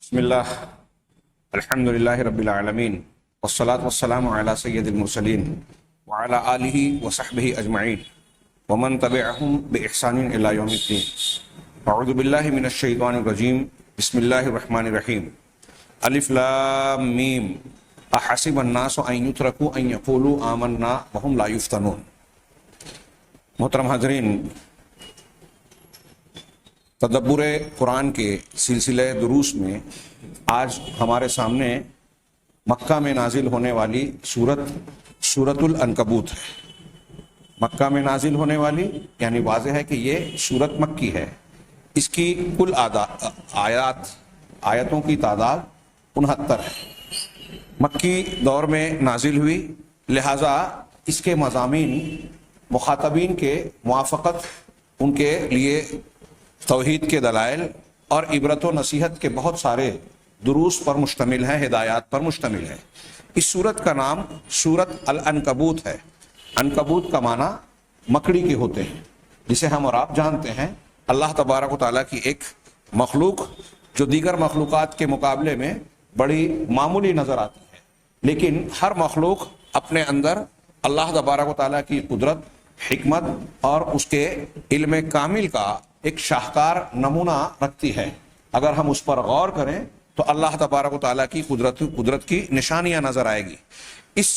بسم اللہ الحمد للہ رب العالمین والصلاة والسلام علی سید المرسلین وعلی آلہ وصحبہ اجمعین ومن تبعہم بإحسان الی یوم الدین۔ اعوذ باللہ من الشیطان الرجیم، بسم اللہ الرحمن الرحیم۔ الف لام میم احسب الناس ان یترکوا ان یقولوا آمنا وهم لا یفتنون۔ محترم حاضرین، تدبر قرآن کے سلسلہ دروس میں آج ہمارے سامنے مکہ میں نازل ہونے والی سورۃ العنکبوت ہے۔ مکہ میں نازل ہونے والی یعنی واضح ہے کہ یہ سورت مکی ہے۔ اس کی کل آیتوں کی تعداد 69 ہے۔ مکی دور میں نازل ہوئی، لہٰذا اس کے مضامین مخاطبین کے موافقت، ان کے لیے توحید کے دلائل اور عبرت و نصیحت کے بہت سارے دروس پر مشتمل ہے، ہدایات پر مشتمل ہے۔ اس سورت کا نام سورت العنکبوت ہے۔ عنکبوت کا معنی مکڑی کے ہوتے ہیں، جسے ہم اور آپ جانتے ہیں اللہ تبارک و تعالیٰ کی ایک مخلوق جو دیگر مخلوقات کے مقابلے میں بڑی معمولی نظر آتی ہے، لیکن ہر مخلوق اپنے اندر اللہ تبارک و تعالیٰ کی قدرت، حکمت اور اس کے علم کامل کا ایک شاہکار نمونہ رکھتی ہے۔ اگر ہم اس پر غور کریں تو اللہ تبارک و تعالیٰ کی قدرت کی نشانیاں نظر آئے گی۔ اس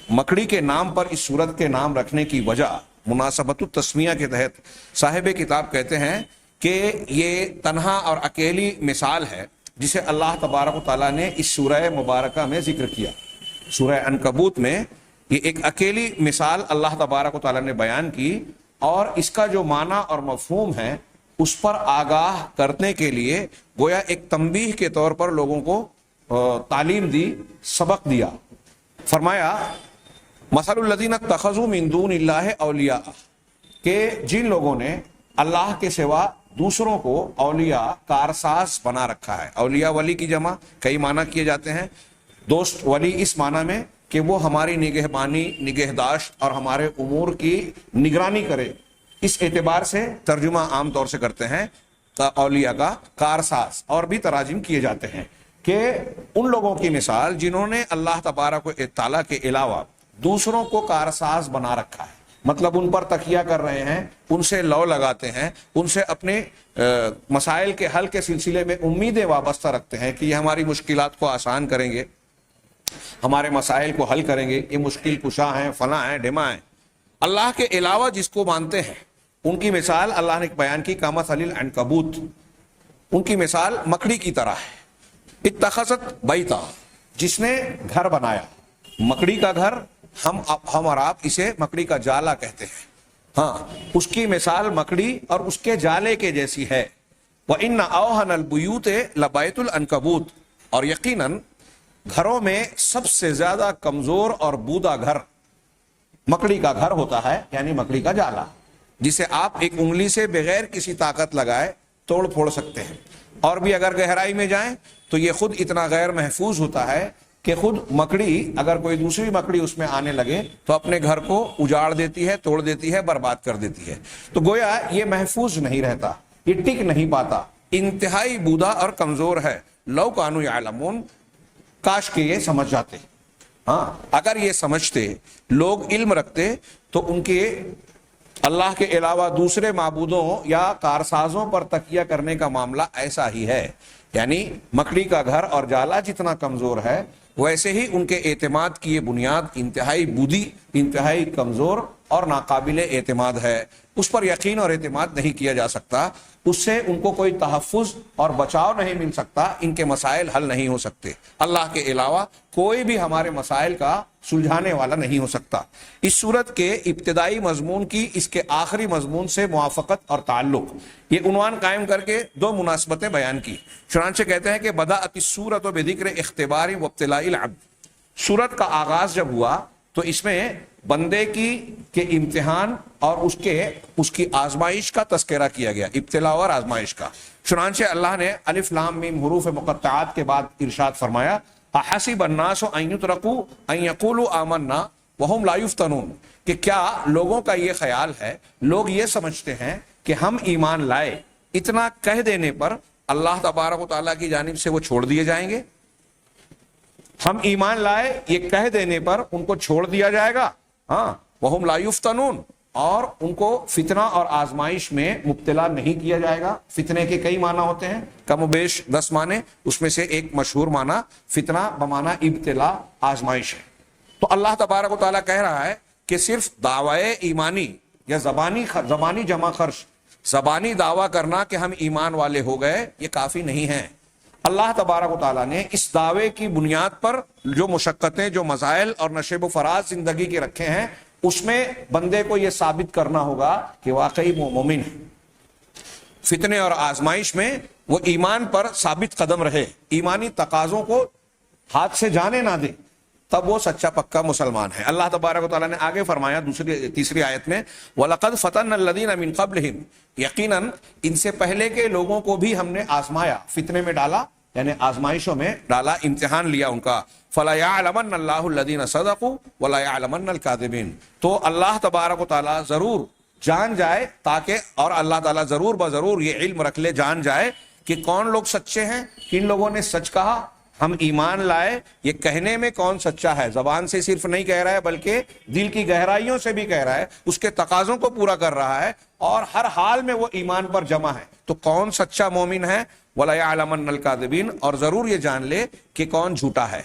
مکڑی کے نام پر اس سورت کے نام رکھنے کی وجہ مناسبت التسمیہ کے تحت صاحب کتاب کہتے ہیں کہ یہ تنہا اور اکیلی مثال ہے جسے اللہ تبارک و تعالیٰ نے اس سورہ مبارکہ میں ذکر کیا۔ سورہ عنکبوت میں یہ ایک اکیلی مثال اللہ تبارک و تعالیٰ نے بیان کی، اور اس کا جو معنی اور مفہوم ہے اس پر آگاہ کرنے کے لیے گویا ایک تنبیہ کے طور پر لوگوں کو تعلیم دی، سبق دیا۔ فرمایا مثل الذین اتخذوا من دون اللہ اولیاء، کہ جن لوگوں نے اللہ کے سوا دوسروں کو اولیاء، کارساز بنا رکھا ہے۔ اولیاء ولی کی جمع کئی معنی کیے جاتے ہیں۔ دوست ولی اس معنی میں کہ وہ ہماری نگہبانی، نگہداشت اور ہمارے امور کی نگرانی کرے، اس اعتبار سے ترجمہ عام طور سے کرتے ہیں اولیاء کا کارساز، اور بھی تراجم کیے جاتے ہیں کہ ان لوگوں کی مثال جنہوں نے اللہ تبارک و تعالیٰ کے علاوہ دوسروں کو کارساز بنا رکھا ہے، مطلب ان پر تکیہ کر رہے ہیں، ان سے لو لگاتے ہیں، ان سے اپنے مسائل کے حل کے سلسلے میں امیدیں وابستہ رکھتے ہیں کہ یہ ہماری مشکلات کو آسان کریں گے، ہمارے مسائل کو حل کریں گے، یہ مشکل کشا ہیں، فلاں ہیں، ڈھما ہیں۔ اللہ کے علاوہ جس کو مانتے ہیں ان کی مثال اللہ نے بیان کی کمثل العنکبوت، ان کی مثال مکڑی کی طرح ہے۔ اتخذت بیتا، جس نے گھر بنایا۔ مکڑی کا گھر ہم اور آپ اسے مکڑی کا جالا کہتے ہیں، ہاں، اس کی مثال مکڑی اور اس کے جالے کے جیسی ہے۔ وَإِنَّ أَوْهَنَ الْبُيُوتِ لَبَيْتُ الْعَنْكَبُوتِ، اور یقیناً گھروں میں سب سے زیادہ کمزور اور بودا گھر مکڑی کا گھر ہوتا ہے، یعنی مکڑی کا جالا، جسے آپ ایک انگلی سے بغیر کسی طاقت لگائے توڑ پھوڑ سکتے ہیں، اور بھی اگر گہرائی میں جائیں تو یہ خود اتنا غیر محفوظ ہوتا ہے کہ خود مکڑی اگر کوئی دوسری مکڑی اس میں آنے لگے تو اپنے گھر کو اجاڑ دیتی ہے، توڑ دیتی ہے، برباد کر دیتی ہے۔ تو گویا یہ محفوظ نہیں رہتا، یہ ٹک نہیں پاتا، انتہائی بودا اور کمزور ہے۔ لو کانوا یعلمون، کاش کہ یہ سمجھ جاتے، ہاں، اگر یہ سمجھتے، لوگ علم رکھتے، تو ان کے اللہ کے علاوہ دوسرے معبودوں یا کارسازوں پر تکیہ کرنے کا معاملہ ایسا ہی ہے، یعنی مکڑی کا گھر اور جالا جتنا کمزور ہے ویسے ہی ان کے اعتماد کی یہ بنیاد انتہائی بودی، انتہائی کمزور اور ناقابل اعتماد ہے۔ اس پر یقین اور اعتماد نہیں کیا جا سکتا، اس سے ان کو کوئی تحفظ اور بچاؤ نہیں مل سکتا، ان کے مسائل حل نہیں ہو سکتے۔ اللہ کے علاوہ کوئی بھی ہمارے مسائل کا سلجھانے والا نہیں ہو سکتا۔ اس صورت کے ابتدائی مضمون کی اس کے آخری مضمون سے موافقت اور تعلق، یہ عنوان قائم کر کے دو مناسبتیں بیان کی۔ چنانچہ کہتے ہیں کہ بدأت السورۃ بذکر اختبار وابتلاء العبد، سورت کا آغاز جب ہوا تو اس میں بندے کے امتحان اور اس کی آزمائش کا تذکرہ کیا گیا، ابتلاء اور آزمائش کا۔ چنانچہ اللہ نے الف لام میم حروف مقطعات کے بعد ارشاد فرمایا احسب الناس ان یترکوا ان یقولوا آمنا وهم لا یفتنون، کہ کیا لوگوں کا یہ خیال ہے، لوگ یہ سمجھتے ہیں کہ ہم ایمان لائے اتنا کہہ دینے پر اللہ تبارک و تعالیٰ کی جانب سے وہ چھوڑ دیے جائیں گے؟ ہم ایمان لائے یہ کہہ دینے پر ان کو چھوڑ دیا جائے گا؟ ہاں، وہم لا یفتنون، اور ان کو فتنہ اور آزمائش میں مبتلا نہیں کیا جائے گا۔ فتنے کے کئی معنی ہوتے ہیں، کم و بیش 10 معنی، اس میں سے ایک مشہور معنی فتنہ بمعنی ابتلا، آزمائش ہے۔ تو اللہ تبارک و تعالیٰ کہہ رہا ہے کہ صرف دعوی ایمانی یا زبانی جمع خرچ، زبانی دعویٰ کرنا کہ ہم ایمان والے ہو گئے، یہ کافی نہیں ہے۔ اللہ تبارک و تعالیٰ نے اس دعوے کی بنیاد پر جو مشقتیں، جو مسائل اور نشیب و فراز زندگی کے رکھے ہیں، اس میں بندے کو یہ ثابت کرنا ہوگا کہ واقعی وہ مومن ہے۔ فتنے اور آزمائش میں وہ ایمان پر ثابت قدم رہے، ایمانی تقاضوں کو ہاتھ سے جانے نہ دے، تب وہ سچا پکا مسلمان ہے۔ اللہ تبارک و تعالیٰ نے آگے فرمایا تیسری آیت میں، وَلَقَدْ فَتَنَّا الَّذِينَ مِن قَبْلِهِمْ، یقیناً ان سے پہلے کے لوگوں کو بھی ہم نے آزمایا، فتنے میں ڈالا، یعنی آزمائشوں میں ڈالا، امتحان لیا ان کا۔ فَلَا يَعْلَمَنَّ اللَّهُ الَّذِينَ صَدَقُوا وَلَا يَعْلَمَنَّ الْكَاذِبِينَ، تو اللہ تبارک و تعالیٰ ضرور جان جائے، تاکہ، اور اللہ تعالیٰ ضرور بضرور یہ علم رکھ لے، جان جائے کہ کون لوگ سچے ہیں، کن لوگوں نے سچ کہا، ہم ایمان لائے، یہ کہنے میں کون سچا ہے، زبان سے صرف نہیں کہہ رہا ہے بلکہ دل کی گہرائیوں سے بھی کہہ رہا ہے، اس کے تقاضوں کو پورا کر رہا ہے، اور ہر حال میں وہ ایمان پر جمع ہے، تو کون سچا مومن ہے؟ وَلَا يَعْلَمَنَّ الْكَاذِبِينَ، اور ضرور یہ جان لے کہ کون جھوٹا ہے۔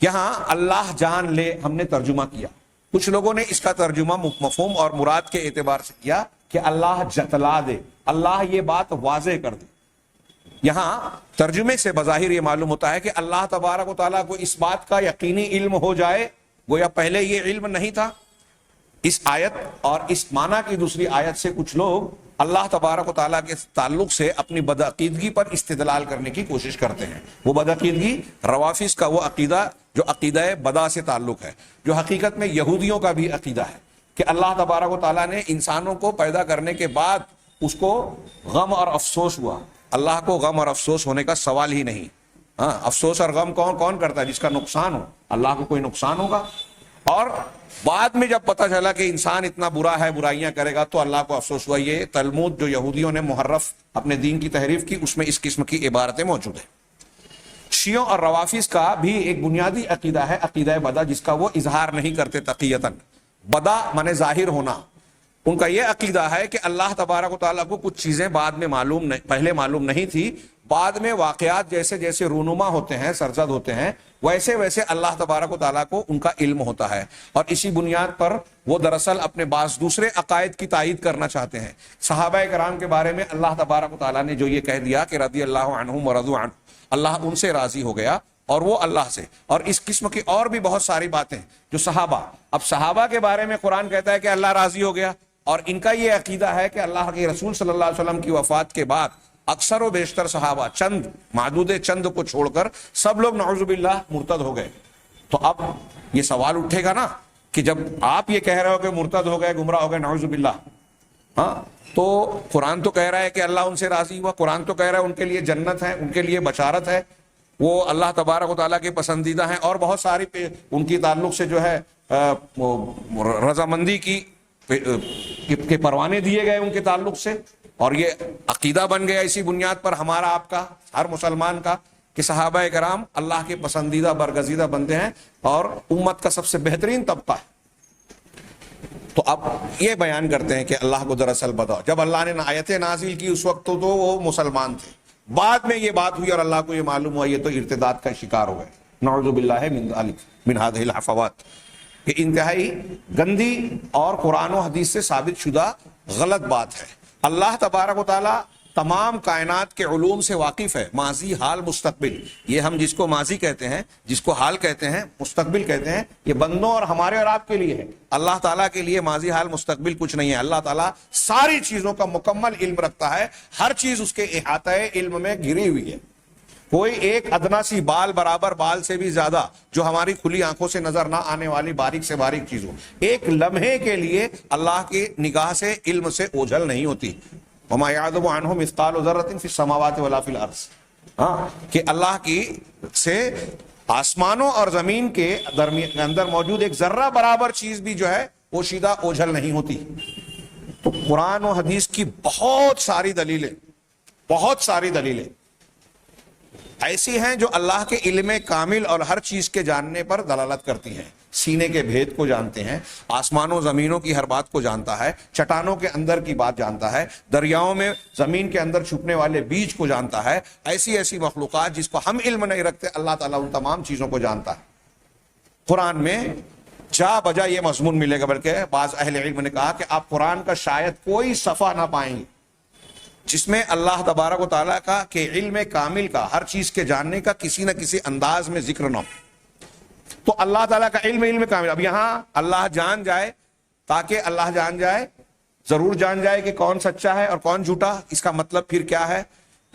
یہاں اللہ جان لے ہم نے ترجمہ کیا، کچھ لوگوں نے اس کا ترجمہ مفہوم اور مراد کے اعتبار سے کیا کہ اللہ جتلا دے، اللہ یہ بات واضح کر دے۔ یہاں ترجمے سے بظاہر یہ معلوم ہوتا ہے کہ اللہ تبارک و تعالیٰ کو اس بات کا یقینی علم ہو جائے، گویا پہلے یہ علم نہیں تھا۔ اس آیت اور اس معنی کی دوسری آیت سے کچھ لوگ اللہ تبارک و تعالیٰ کے تعلق سے اپنی بدعقیدگی پر استدلال کرنے کی کوشش کرتے ہیں۔ وہ بدعقیدگی روافض کا وہ عقیدہ جو عقیدہ بدا سے تعلق ہے، جو حقیقت میں یہودیوں کا بھی عقیدہ ہے کہ اللہ تبارک و تعالیٰ نے انسانوں کو پیدا کرنے کے بعد اس کو غم اور افسوس ہوا۔ اللہ کو غم اور افسوس ہونے کا سوال ہی نہیں۔ ہاں، افسوس اور غم کون کرتا ہے؟ جس کا نقصان ہو۔ اللہ کو کوئی نقصان ہوگا؟ اور بعد میں جب پتہ چلا کہ انسان اتنا برا ہے، برائیاں کرے گا، تو اللہ کو افسوس ہوا۔ یہ تلمود جو یہودیوں نے محرف اپنے دین کی تحریف کی، اس میں اس قسم کی عبارتیں موجود ہیں۔ شیعوں اور روافض کا بھی ایک بنیادی عقیدہ ہے، عقیدہ بدا، جس کا وہ اظہار نہیں کرتے تقیتاً۔ بدا مانے ظاہر ہونا۔ ان کا یہ عقیدہ ہے کہ اللہ تبارک و تعالیٰ کو کچھ چیزیں بعد میں پہلے معلوم نہیں تھی، بعد میں واقعات جیسے جیسے رونما ہوتے ہیں، سرزد ہوتے ہیں، ویسے ویسے اللہ تبارک و تعالیٰ کو ان کا علم ہوتا ہے، اور اسی بنیاد پر وہ دراصل اپنے بعض دوسرے عقائد کی تائید کرنا چاہتے ہیں۔ صحابہ کرام کے بارے میں اللہ تبارک و تعالیٰ نے جو یہ کہہ دیا کہ رضی اللہ عنہم ورضوا عنہ، اللہ ان سے راضی ہو گیا اور وہ اللہ سے، اور اس قسم کی اور بھی بہت ساری باتیں جو صحابہ، اب صحابہ کے بارے میں قرآن کہتا ہے کہ اللہ راضی ہو گیا، اور ان کا یہ عقیدہ ہے کہ اللہ کے رسول صلی اللہ علیہ وسلم کی وفات کے بعد اکثر و بیشتر صحابہ، چند معدود چند کو چھوڑ کر سب لوگ نعوذ باللہ مرتد ہو گئے۔ تو اب یہ سوال اٹھے گا نا کہ جب آپ یہ کہہ رہے ہو کہ مرتد ہو گئے، گمراہ ہو گئے، نعوذ باللہ، ہاں، تو قرآن تو کہہ رہا ہے کہ اللہ ان سے راضی ہوا، قرآن تو کہہ رہا ہے ان کے لیے جنت ہے، ان کے لیے بشارت ہے، وہ اللہ تبارک و تعالیٰ کے پسندیدہ ہیں، اور بہت ساری ان کی تعلق سے جو ہے رضامندی کی کے پروانے دیے گئے ان کے تعلق سے، اور یہ عقیدہ بن گیا اسی بنیاد پر ہمارا، آپ کا، ہر مسلمان کا، کہ صحابہ کرام اللہ کے پسندیدہ برگزیدہ بندے ہیں اور امت کا سب سے بہترین طبقہ ہے۔ تو اب یہ بیان کرتے ہیں کہ اللہ کو دراصل بتاؤ، جب اللہ نے آیتیں نازل کی اس وقت تو وہ مسلمان تھے، بعد میں یہ بات ہوئی اور اللہ کو یہ معلوم ہوا یہ تو ارتداد کا شکار ہو گئے، نعوذ باللہ من هذه الحفوات۔ یہ انتہائی گندی اور قرآن و حدیث سے ثابت شدہ غلط بات ہے۔ اللہ تبارک و تعالیٰ تمام کائنات کے علوم سے واقف ہے، ماضی، حال، مستقبل۔ یہ ہم جس کو ماضی کہتے ہیں، جس کو حال کہتے ہیں، مستقبل کہتے ہیں، یہ بندوں اور ہمارے اور آپ کے لیے ہے۔ اللہ تعالیٰ کے لیے ماضی، حال، مستقبل کچھ نہیں ہے۔ اللہ تعالیٰ ساری چیزوں کا مکمل علم رکھتا ہے، ہر چیز اس کے احاطہ علم میں گھری ہوئی ہے۔ کوئی ایک ادنا سی بال برابر بال سے بھی زیادہ جو ہماری کھلی آنکھوں سے نظر نہ آنے والی باریک سے باریک چیز ہو، ایک لمحے کے لیے اللہ کی نگاہ سے، علم سے اوجھل نہیں ہوتی۔ وما يعزب عنه مثقال ذرة في السماوات ولا في الارض، ہاں، کہ اللہ کی سے آسمانوں اور زمین کے اندر موجود ایک ذرہ برابر چیز بھی جو ہے وہ شیدہ اوجھل نہیں ہوتی۔ تو قرآن و حدیث کی بہت ساری دلیلیں ایسی ہیں جو اللہ کے علم کامل اور ہر چیز کے جاننے پر دلالت کرتی ہیں. سینے کے بھید کو جانتے ہیں, آسمانوں زمینوں کی ہر بات کو جانتا ہے, چٹانوں کے اندر کی بات جانتا ہے, دریاؤں میں زمین کے اندر چھپنے والے بیج کو جانتا ہے. ایسی ایسی مخلوقات جس کو ہم علم نہیں رکھتے, اللہ تعالیٰ ان تمام چیزوں کو جانتا ہے. قرآن میں جا بجا یہ مضمون ملے گا, بلکہ بعض اہل علم نے کہا کہ آپ قرآن کا شاید کوئی صفحہ نہ پائیں گے جس میں اللہ تبارک و تعالیٰ کا کہ علم کامل کا, ہر چیز کے جاننے کا کسی نہ کسی انداز میں ذکر نہ ہو. تو اللہ تعالیٰ کا علم کامل. اب یہاں اللہ جان جائے, تاکہ اللہ جان جائے, ضرور جان جائے کہ کون سچا ہے اور کون جھوٹا. اس کا مطلب پھر کیا ہے؟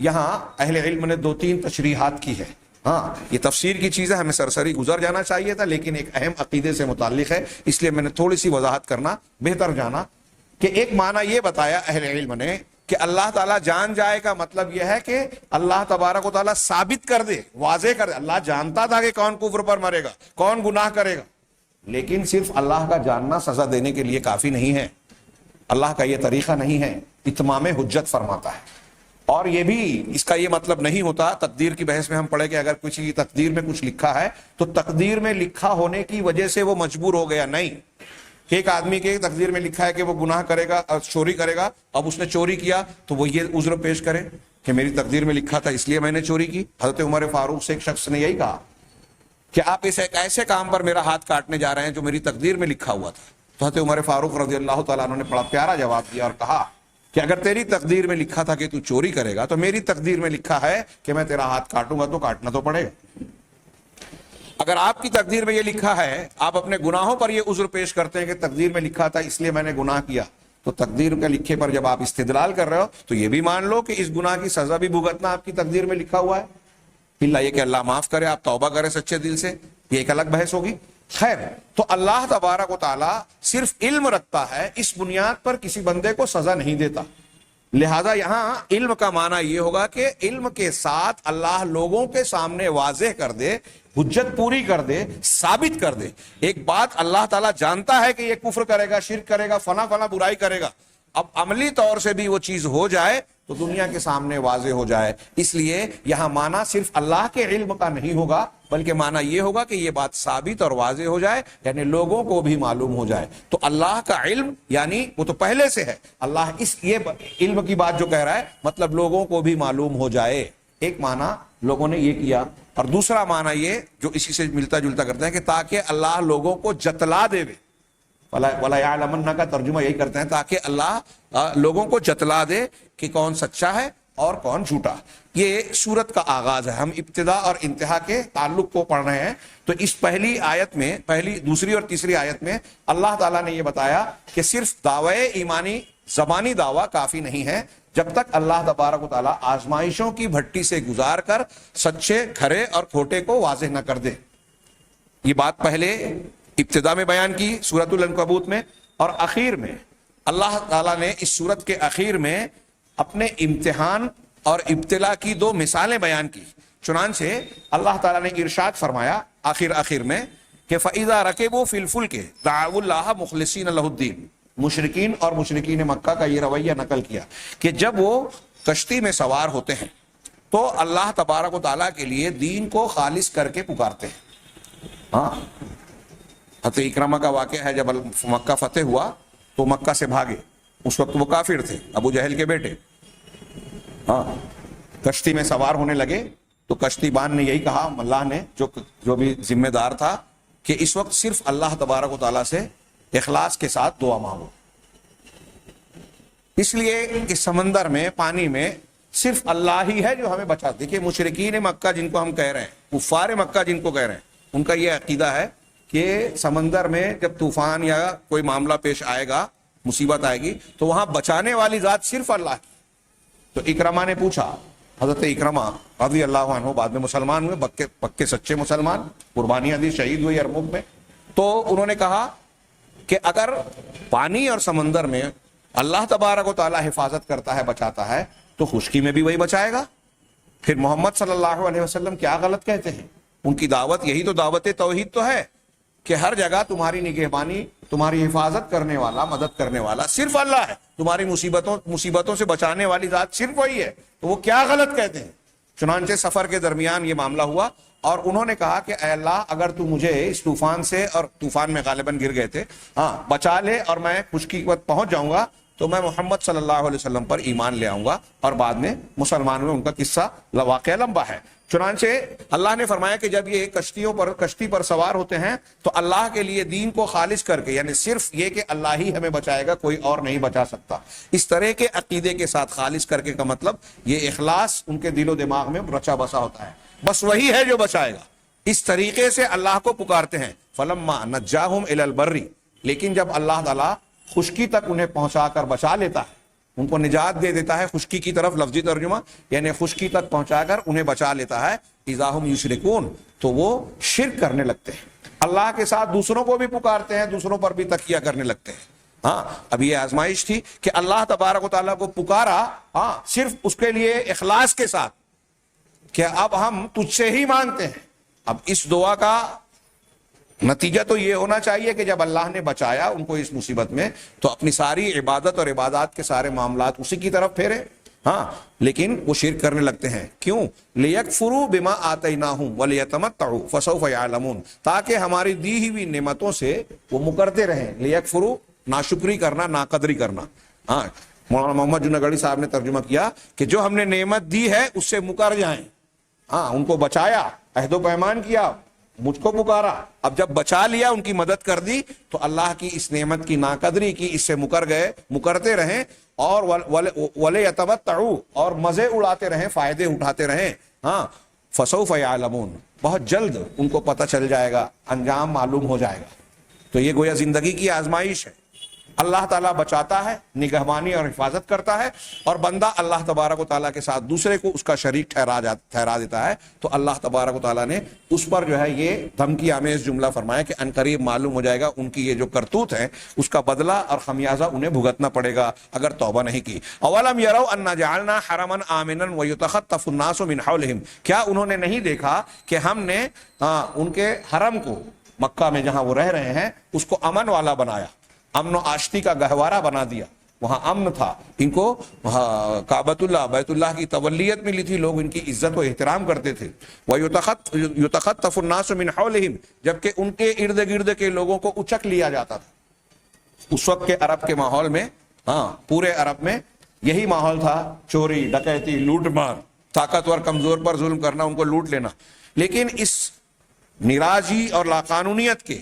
یہاں اہل علم نے 2-3 تشریحات کی ہے. ہاں, یہ تفسیر کی چیز ہے, ہمیں سرسری گزر جانا چاہیے تھا, لیکن ایک اہم عقیدے سے متعلق ہے, اس لیے میں نے تھوڑی سی وضاحت کرنا بہتر جانا. کہ ایک معنی یہ بتایا اہل علم نے کہ اللہ تعالیٰ جان جائے کا مطلب یہ ہے کہ اللہ تبارک و تعالیٰ ثابت کر دے, واضح کر دے. اللہ جانتا تھا کہ کون کفر پر مرے گا, کون گناہ کرے گا, لیکن صرف اللہ کا جاننا سزا دینے کے لیے کافی نہیں ہے. اللہ کا یہ طریقہ نہیں ہے, اتمام حجت فرماتا ہے. اور یہ بھی اس کا یہ مطلب نہیں ہوتا, تقدیر کی بحث میں ہم پڑھے کہ اگر کچھ تقدیر میں کچھ لکھا ہے تو تقدیر میں لکھا ہونے کی وجہ سے وہ مجبور ہو گیا. نہیں, ایک آدمی کے تقدیر میں لکھا ہے کہ وہ گناہ کرے گا, چوری کرے گا, اب اس نے چوری کیا تو وہ یہ عذر پیش کرے کہ میری تقدیر میں لکھا تھا اس لیے میں نے چوری کی. حضرت عمر فاروق سے ایک شخص نے یہی کہا کہ آپ اس ایک ایسے کام پر میرا ہاتھ کاٹنے جا رہے ہیں جو میری تقدیر میں لکھا ہوا تھا. تو حضرت عمر فاروق رضی اللہ تعالیٰ عنہ نے بڑا پیارا جواب دیا اور کہا کہ اگر تیری تقدیر میں لکھا تھا کہ تو چوری کرے گا, تو میری تقدیر میں لکھا ہے کہ میں تیرا ہاتھ کاٹوں گا, تو کاٹنا تو پڑے گا. اگر آپ کی تقدیر میں یہ لکھا ہے, آپ اپنے گناہوں پر یہ عذر پیش کرتے ہیں کہ تقدیر میں لکھا تھا اس لیے میں نے گناہ کیا, تو تقدیر کے لکھے پر جب آپ استدلال کر رہے ہو تو یہ بھی مان لو کہ اس گناہ کی سزا بھی بھگتنا آپ کی تقدیر میں لکھا ہوا ہے. اللہ یہ کہ اللہ معاف کرے, آپ توبہ کریں سچے دل سے, یہ ایک الگ بحث ہوگی. خیر, تو اللہ تبارک و تعالیٰ صرف علم رکھتا ہے, اس بنیاد پر کسی بندے کو سزا نہیں دیتا. لہذا یہاں علم کا معنی یہ ہوگا کہ علم کے ساتھ اللہ لوگوں کے سامنے واضح کر دے, حجت پوری کر دے, ثابت کر دے. ایک بات اللہ تعالیٰ جانتا ہے کہ یہ کفر کرے گا, شرک کرے گا, فلاں فلاں برائی کرے گا, اب عملی طور سے بھی وہ چیز ہو جائے تو دنیا کے سامنے واضح ہو جائے. اس لیے یہاں معنی صرف اللہ کے علم کا نہیں ہوگا, بلکہ معنی یہ ہوگا کہ یہ بات ثابت اور واضح ہو جائے, یعنی لوگوں کو بھی معلوم ہو جائے. تو اللہ کا علم یعنی وہ تو پہلے سے ہے, اللہ اس یہ علم کی بات جو کہہ رہا ہے مطلب لوگوں کو بھی معلوم ہو جائے. ایک معنی لوگوں نے یہ کیا, اور دوسرا معنی یہ جو اسی سے ملتا جلتا کرتے ہیں کہ تاکہ اللہ لوگوں کو جتلا دے. وَلَا يَعْلَمَنَّ کا ترجمہ یہی کرتے ہیں, تاکہ اللہ لوگوں کو جتلا دے کہ کون سچا ہے اور کون جھوٹا. یہ سورت کا آغاز ہے, ہم ابتدا اور انتہا کے تعلق کو پڑھ رہے ہیں. تو اس پہلی آیت میں, پہلی دوسری اور تیسری آیت میں اللہ تعالیٰ نے یہ بتایا کہ صرف دعوے ایمانی زبانی دعویٰ کافی نہیں ہے, جب تک اللہ تبارک و تعالیٰ آزمائشوں کی بھٹی سے گزار کر سچے کھرے اور کھوٹے کو واضح نہ کر دے. یہ بات پہلے ابتدا میں بیان کی سورۃ العنکبوت میں, اور اخیر میں اللہ تعالیٰ نے اس سورت کے اخیر میں اپنے امتحان اور ابتلا کی 2 مثالیں بیان کی. چنانچہ اللہ تعالیٰ نے ارشاد فرمایا آخر میں کہ فَإِذَا رَكِبُوا فِي الْفُلْكِ دَعَوُا اللَّهَ مُخْلِصِينَ لَهُ الدِّينَ. مشرکین اور مشرکین مکہ کا یہ رویہ نقل کیا کہ جب وہ کشتی میں سوار ہوتے ہیں تو اللہ تبارک و تعالیٰ کے لیے دین کو خالص کر کے پکارتے ہیں. ہاں, حضرت اکرمہ کا واقعہ ہے, جب مکہ فتح ہوا تو مکہ سے بھاگے. اس وقت وہ کافر تھے, ابو جہل کے بیٹے. ہاں, کشتی میں سوار ہونے لگے تو کشتی بان نے یہی کہا, اللہ نے جو بھی ذمہ دار تھا, کہ اس وقت صرف اللہ تبارک و تعالیٰ سے اخلاص کے ساتھ دعا مانگو. اس لیے کہ سمندر میں, پانی میں صرف اللہ ہی ہے جو ہمیں بچا. دیکھیں مشرکین مکہ جن کو ہم کہہ رہے ہیں, کفار مکہ جن کو کہہ رہے ہیں, ان کا یہ عقیدہ ہے کہ سمندر میں جب طوفان یا کوئی معاملہ پیش آئے گا, مصیبت آئے گی, تو وہاں بچانے والی ذات صرف اللہ کی. تو اکرمہ نے پوچھا, حضرت اکرمہ رضی اللہ عنہ بعد میں مسلمان ہوئے, پکے سچے مسلمان, قربانیاں دی, شہید ہوئے یرموک میں. تو انہوں نے کہا کہ اگر پانی اور سمندر میں اللہ تبارک و تعالیٰ حفاظت کرتا ہے, بچاتا ہے, تو خشکی میں بھی وہی بچائے گا. پھر محمد صلی اللہ علیہ وسلم کیا غلط کہتے ہیں؟ ان کی دعوت یہی تو دعوت توحید تو ہے کہ ہر جگہ تمہاری نگہبانی, تمہاری حفاظت کرنے والا, مدد کرنے والا صرف اللہ ہے, تمہاری مصیبتوں سے بچانے والی ذات صرف وہی ہے. تو وہ کیا غلط کہتے ہیں؟ چنانچہ سفر کے درمیان یہ معاملہ ہوا اور انہوں نے کہا کہ اے اللہ اگر تو مجھے اس طوفان سے، اور طوفان میں غالباً گر گئے تھے، بچا لے اور میں خشکی کے وقت پہنچ جاؤں گا تو میں محمد صلی اللہ علیہ وسلم پر ایمان لے آؤں گا، اور بعد میں مسلمانوں میں ان کا قصہ واقعہ لمبا ہے۔ چنانچہ اللہ نے فرمایا کہ جب یہ کشتی پر سوار ہوتے ہیں تو اللہ کے لیے دین کو خالص کر کے، یعنی صرف یہ کہ اللہ ہی ہمیں بچائے گا، کوئی اور نہیں بچا سکتا، اس طرح کے عقیدے کے ساتھ خالص کر کے کا مطلب یہ اخلاص ان کے دل و دماغ میں رچا بسا ہوتا ہے، بس وہی ہے جو بچائے گا، اس طریقے سے اللہ کو پکارتے ہیں۔ فلما نجاہم الی البر، لیکن جب اللہ تعالیٰ خشکی تک انہیں پہنچا کر بچا لیتا ہے، ان کو نجات دے دیتا ہے خشکی کی طرف، لفظی ترجمہ یعنی خشکی تک پہنچا کر انہیں بچا لیتا ہے، اذا ہم یشرکون، تو وہ شرک کرنے لگتے ہیں، اللہ کے ساتھ دوسروں کو بھی پکارتے ہیں، دوسروں پر بھی تکیہ کرنے لگتے ہیں۔ اب یہ آزمائش تھی کہ اللہ تبارک و تعالیٰ کو پکارا صرف اس کے لیے اخلاص کے ساتھ کہ اب ہم تجھ سے ہی مانگتے ہیں۔ اب اس دعا کا نتیجہ تو یہ ہونا چاہیے کہ جب اللہ نے بچایا ان کو اس مصیبت میں تو اپنی ساری عبادت اور عبادات کے سارے معاملات اسی کی طرف پھیرے، لیکن وہ شرک کرنے لگتے ہیں۔ کیوں؟ لِيَكْفُرُوا بِمَا آتَيْنَاهُمْ وَلِيَتَمَتَّعُوا فَسَوْفَ يَعْلَمُونَ، تاکہ ہماری دی ہوئی نعمتوں سے وہ مکرتے رہیں۔ لِيَكْفُرُوا، ناشکری کرنا، ناقدری کرنا۔ مولانا محمد جنید گڑھی صاحب نے ترجمہ کیا کہ جو ہم نے نعمت دی ہے اس سے مکر جائیں، ان کو بچایا، عہد و پیمان کیا، مجھ کو پکارا، اب جب بچا لیا، ان کی مدد کر دی، تو اللہ کی اس نعمت کی ناقدری کی، اس سے مکرتے رہیں، اور وَلِيَتَمَتَّعُوا، اور مزے اڑاتے رہیں، فائدے اٹھاتے رہیں۔ فَسَوْفَ يَعْلَمُونَ، بہت جلد ان کو پتہ چل جائے گا، انجام معلوم ہو جائے گا۔ تو یہ گویا زندگی کی آزمائش ہے، اللہ تعالیٰ بچاتا ہے، نگہبانی اور حفاظت کرتا ہے، اور بندہ اللہ تبارک و تعالیٰ کے ساتھ دوسرے کو اس کا شریک ٹھہرا دیتا ہے، تو اللہ تبارک و تعالیٰ نے اس پر جو ہے یہ دھمکی آمیز جملہ فرمایا کہ عنقریب معلوم ہو جائے گا ان کی یہ جو کرتوت ہے اس کا بدلہ اور خمیازہ انہیں بھگتنا پڑے گا اگر توبہ نہیں کی۔ اولم یروا انا جعلنا حرما آمنا ویتخطف الناس من حولهم، کیا انہوں نے نہیں دیکھا کہ ہم نے ان کے حرم کو، مکہ میں جہاں وہ رہ رہے ہیں، اس کو امن والا بنایا، امن و آشتی کا گہوارہ بنا دیا، وہاں امن تھا، ان کو کعبۃ اللہ، بیت اللہ کی تولیت ملی تھی، لوگ ان کی عزت و احترام کرتے تھے۔ وَيُتَخَطَّفُ النَّاسُ مِنْ حَوْلِهِمْ، جبکہ ان کے ارد گرد کے لوگوں کو اچک لیا جاتا تھا۔ اس وقت کے عرب کے ماحول میں، پورے عرب میں یہی ماحول تھا، چوری، ڈکیتی، لوٹ مار، طاقتور کمزور پر ظلم کرنا، ان کو لوٹ لینا۔ لیکن اس نیراجی اور لاقانونیت کے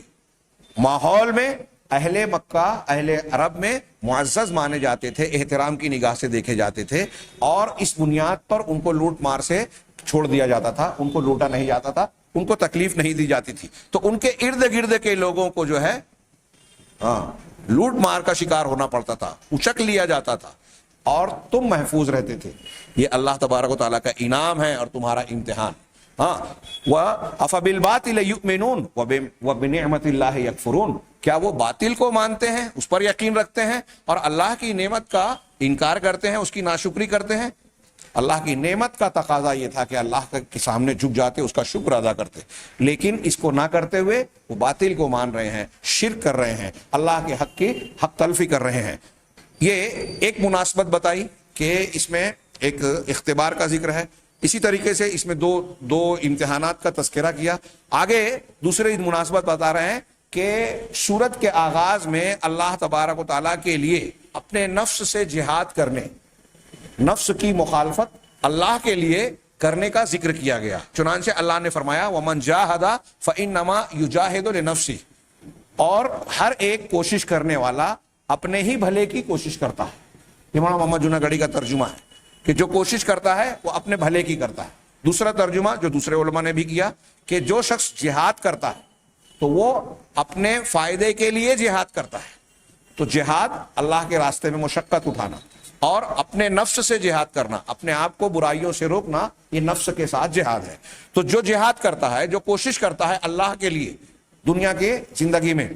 ماحول میں اہل مکہ، اہل عرب میں معزز مانے جاتے تھے، احترام کی نگاہ سے دیکھے جاتے تھے، اور اس بنیاد پر ان کو لوٹ مار سے چھوڑ دیا جاتا تھا، ان کو لوٹا نہیں جاتا تھا، ان کو تکلیف نہیں دی جاتی تھی۔ تو ان کے ارد گرد کے لوگوں کو جو ہے لوٹ مار کا شکار ہونا پڑتا تھا، اچک لیا جاتا تھا، اور تم محفوظ رہتے تھے۔ یہ اللہ تبارک و تعالیٰ کا انعام ہے اور تمہارا امتحان۔ وَأَفَبِالْبَاطِلِ يُؤْمِنُونَ وَبِنِعْمَةِ اللَّهِ يَكْفُرُونَ، کیا وہ باطل کو مانتے ہیں، اس پر یقین رکھتے ہیں، اور اللہ کی نعمت کا انکار کرتے ہیں، اس کی ناشکری کرتے ہیں؟ اللہ کی نعمت کا تقاضا یہ تھا کہ اللہ کے سامنے جھک جاتے، اس کا شکر ادا کرتے، لیکن اس کو نہ کرتے ہوئے وہ باطل کو مان رہے ہیں، شرک کر رہے ہیں، اللہ کے حق کی حق تلفی کر رہے ہیں۔ یہ ایک مناسبت بتائی کہ اس میں ایک اختبار کا ذکر ہے، اسی طریقے سے اس میں دو امتحانات کا تذکرہ کیا۔ آگے دوسری مناسبت بتا رہے ہیں کہ سورت کے آغاز میں اللہ تبارک و تعالیٰ کے لیے اپنے نفس سے جہاد کرنے، نفس کی مخالفت اللہ کے لیے کرنے کا ذکر کیا گیا۔ چنانچہ اللہ نے فرمایا وَمَنْ جَاهَدَ فَإِنَّمَا يُجَاهِدُ لِنَفْسِهِ، اور ہر ایک کوشش کرنے والا اپنے ہی بھلے کی کوشش کرتا ہے۔ یہ مولانا محمد جنید گڑھی کا ترجمہ ہے کہ جو کوشش کرتا ہے وہ اپنے بھلے کی کرتا ہے۔ دوسرا ترجمہ جو دوسرے علماء نے بھی کیا کہ جو شخص جہاد کرتا ہے تو وہ اپنے فائدے کے لیے جہاد کرتا ہے۔ تو جہاد اللہ کے راستے میں مشقت اٹھانا اور اپنے نفس سے جہاد کرنا، اپنے آپ کو برائیوں سے روکنا، یہ نفس کے ساتھ جہاد ہے۔ تو جو جہاد کرتا ہے، جو کوشش کرتا ہے اللہ کے لیے دنیا کے زندگی میں،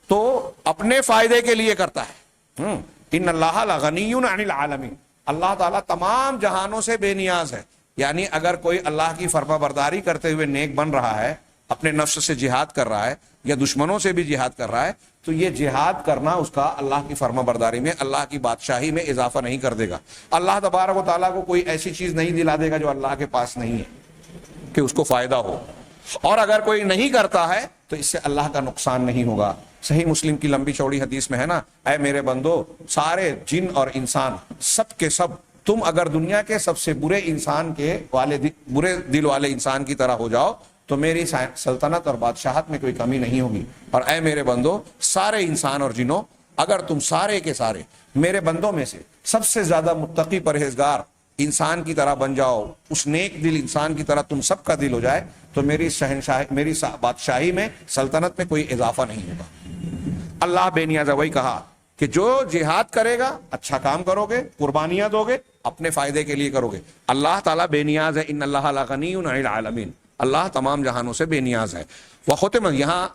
تو اپنے فائدے کے لیے کرتا ہے۔ ان اللہ لغنی عن العالمین، اللہ تعالیٰ تمام جہانوں سے بے نیاز ہے۔ یعنی اگر کوئی اللہ کی فرما برداری کرتے ہوئے نیک بن رہا ہے اپنے نفس سے جہاد کر رہا ہے یا دشمنوں سے بھی جہاد کر رہا ہے تو یہ جہاد کرنا اس کا اللہ کی فرما برداری میں، اللہ کی بادشاہی میں اضافہ نہیں کر دے گا۔ اللہ تبارک و تعالیٰ کو کوئی ایسی چیز نہیں دلا دے گا جو اللہ کے پاس نہیں ہے کہ اس کو فائدہ ہو، اور اگر کوئی نہیں کرتا ہے تو اس سے اللہ کا نقصان نہیں ہوگا۔ صحیح مسلم کی لمبی چوڑی حدیث میں ہے نا، اے میرے بندو، سارے جن اور انسان سب کے سب تم اگر دنیا کے سب سے برے انسان کے برے دل والے انسان کی طرح ہو جاؤ تو میری سلطنت اور بادشاہت میں کوئی کمی نہیں ہوگی۔ اور اے میرے بندو، سارے انسان اور جنوں اگر تم سارے کے سارے میرے بندوں میں سے سب سے زیادہ متقی پرہیزگار انسان کی طرح بن جاؤ، اس نیک دل انسان کی طرح تم سب کا دل ہو جائے تو میری بادشاہی میں، سلطنت میں کوئی اضافہ نہیں ہوگا۔ اللہ بے نیاز وہی کہا کہ جو جہاد کرے گا، اچھا کام کرو گے، قربانیاں دو گے، اپنے فائدے کے لیے کرو گے۔ اللہ تعالیٰ بے نیاز ہے، ان اللہ لغنی عن العالمین، اللہ تمام جہانوں سے بے نیاز ہے۔ وختم، یہاں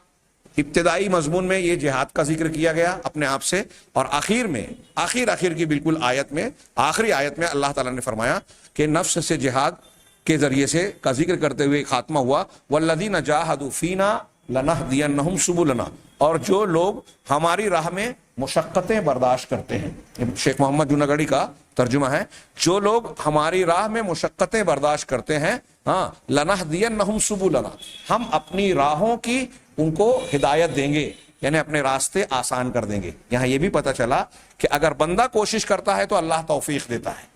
ابتدائی مضمون میں یہ جہاد کا ذکر کیا گیا اپنے آپ سے، اور آخر میں آخر کی بالکل آیت میں، آخری آیت میں اللہ تعالیٰ نے فرمایا کہ نفس سے جہاد کے ذریعے سے کا ذکر کرتے ہوئے خاتمہ ہوا، والذین جاہدوا فینا لنہدینہم سبلنا، اور جو لوگ ہماری راہ میں مشقتیں برداشت کرتے ہیں، شیخ محمد جوناگڑھی کا ترجمہ ہے، جو لوگ ہماری راہ میں مشقتیں برداشت کرتے ہیں، ہاں، لنہدینہم سبلنا، ہم اپنی راہوں کی ان کو ہدایت دیں گے، یعنی اپنے راستے آسان کر دیں گے۔ یہاں یہ بھی پتہ چلا کہ اگر بندہ کوشش کرتا ہے تو اللہ توفیق دیتا ہے،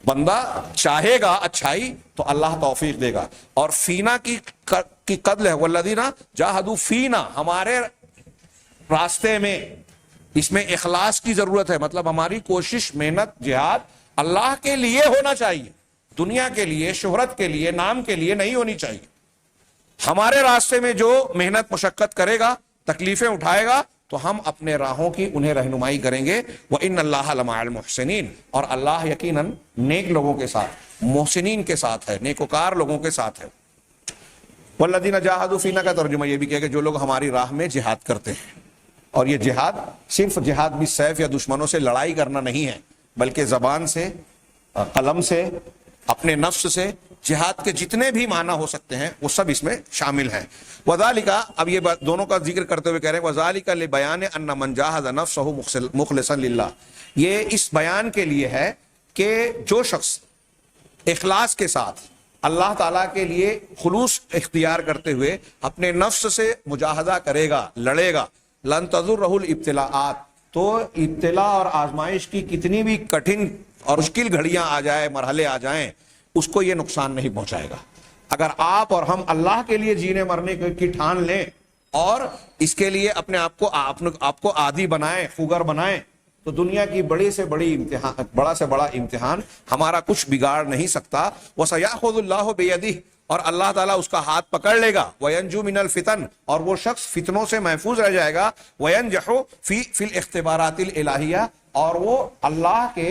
بندہ چاہے گا اچھائی تو اللہ توفیق دے گا۔ اور فینا کی قدر ہے، والذین جاہدوا فینا، ہمارے راستے میں، اس میں اخلاص کی ضرورت ہے، مطلب ہماری کوشش، محنت، جہاد اللہ کے لیے ہونا چاہیے، دنیا کے لیے، شہرت کے لیے، نام کے لیے نہیں ہونی چاہیے۔ ہمارے راستے میں جو محنت مشقت کرے گا، تکلیفیں اٹھائے گا، تو ہم اپنے راہوں کی انہیں رہنمائی کریں گے۔ وَإِنَّ اللَّهَ لَمَعَ الْمُحْسِنِينَ، اور اللہ یقیناً نیک لوگوں کے ساتھ، محسنین کے ساتھ ہے، نیکوکار لوگوں کے ساتھ ہے۔ وَالَّذِينَ جَاهَدُوا فِينَا کا ترجمہ یہ بھی کیا کہ جو لوگ ہماری راہ میں جہاد کرتے ہیں، اور یہ جہاد صرف جہاد بھی سیف یا دشمنوں سے لڑائی کرنا نہیں ہے، بلکہ زبان سے، قلم سے، اپنے نفس سے، جہاد کے جتنے بھی معنی ہو سکتے ہیں وہ سب اس میں شامل ہیں۔ وذالک، اب یہ دونوں کا ذکر کرتے ہوئے کہہ رہے ہیں، وذالک لبیان ان من جاہد نفسہ مخلصا للہ، یہ اس بیان کے لیے ہے کہ جو شخص اخلاص کے ساتھ اللہ تعالیٰ کے لیے خلوص اختیار کرتے ہوئے اپنے نفس سے مجاہدہ کرے گا، لڑے گا، لن تضرہ الابتلاءات، تو ابتلاء اور آزمائش کی کتنی بھی کٹھن اور مشکل گھڑیاں آ جائیں، مرحلے آ جائیں، اس کو یہ نقصان نہیں پہنچائے گا۔ اگر آپ اور ہم اللہ کے لیے جینے مرنے کی ٹھان لیں اور اس کے لیے اپنے آپ کو عادی بنائیں، خوگر بنائیں، تو دنیا کی بڑا سے بڑا امتحان ہمارا کچھ بگاڑ نہیں سکتا۔ وَسَيَأْخُذُ اللَّهُ بِيَدِهِ، اور اللہ تعالیٰ اس کا ہاتھ پکڑ لے گا، وَيَنْجُو مِنَ الْفِتَنِ، اور وہ شخص فتنوں سے محفوظ رہ جائے گا، وَيَنْجَحُ فِي الْاخْتِبَارَاتِ الْإِلَٰهِيَّةِ، اور وہ اللہ کے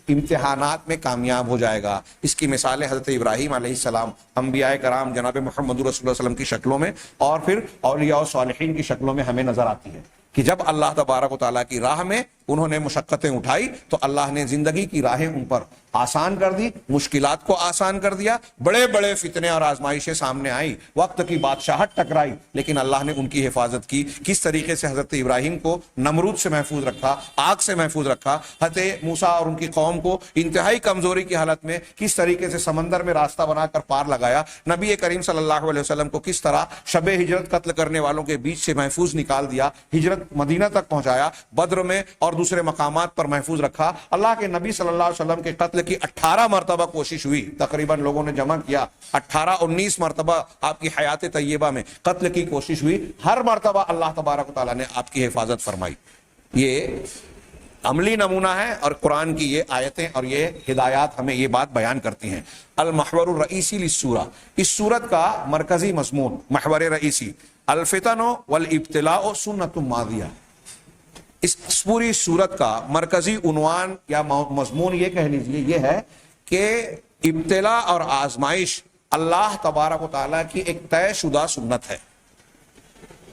امتحانات میں کامیاب ہو جائے گا۔ اس کی مثالیں حضرت ابراہیم علیہ السلام، انبیاء کرام، جناب محمد رسول اللہ صلی اللہ علیہ وسلم کی شکلوں میں، اور پھر اولیاء و صالحین کی شکلوں میں ہمیں نظر آتی ہے کہ جب اللہ تبارک و تعالیٰ کی راہ میں انہوں نے مشقتیں اٹھائی تو اللہ نے زندگی کی راہیں ان پر آسان کر دی، مشکلات کو آسان کر دیا، بڑے بڑے فتنے اور آزمائشیں سامنے آئیں، وقت کی بادشاہت ٹکرائی، لیکن اللہ نے ان کی حفاظت کی۔ کس طریقے سے حضرت ابراہیم کو نمرود سے محفوظ رکھا، آگ سے محفوظ رکھا، حضرت موسیٰ اور ان کی قوم کو انتہائی کمزوری کی حالت میں کس طریقے سے سمندر میں راستہ بنا کر پار لگایا، نبی کریم صلی اللہ علیہ وسلم کو کس طرح شب ہجرت قتل کرنے والوں کے بیچ سے محفوظ نکال دیا، ہجرت مدینہ تک پہنچایا، بدر میں اور دوسرے مقامات پر محفوظ رکھا۔ اللہ کے نبی صلی اللہ علیہ وسلم کے قتل کی 18 مرتبہ کوشش ہوئی، تقریباً لوگوں نے جمع کیا 18-19 مرتبہ آپ کی حیات طیبہ میں قتل کی کوشش ہوئی، ہر مرتبہ اللہ تبارک و تعالیٰ نے آپ کی حفاظت فرمائی۔ یہ عملی نمونہ ہے، اور قرآن کی یہ آیتیں اور یہ ہدایات ہمیں یہ بات بیان کرتی ہیں۔ المحور الرئیسی للسورہ، اس سورت کا مرکزی مضمون، محور رئیسی، الفتن والابتلاء سنت ماضیہ، اس پوری سورت کا مرکزی عنوان یا مضمون یہ کہہ لیجئے یہ ہے کہ ابتلاء اور آزمائش اللہ تبارک و تعالیٰ کی ایک طے شدہ سنت ہے،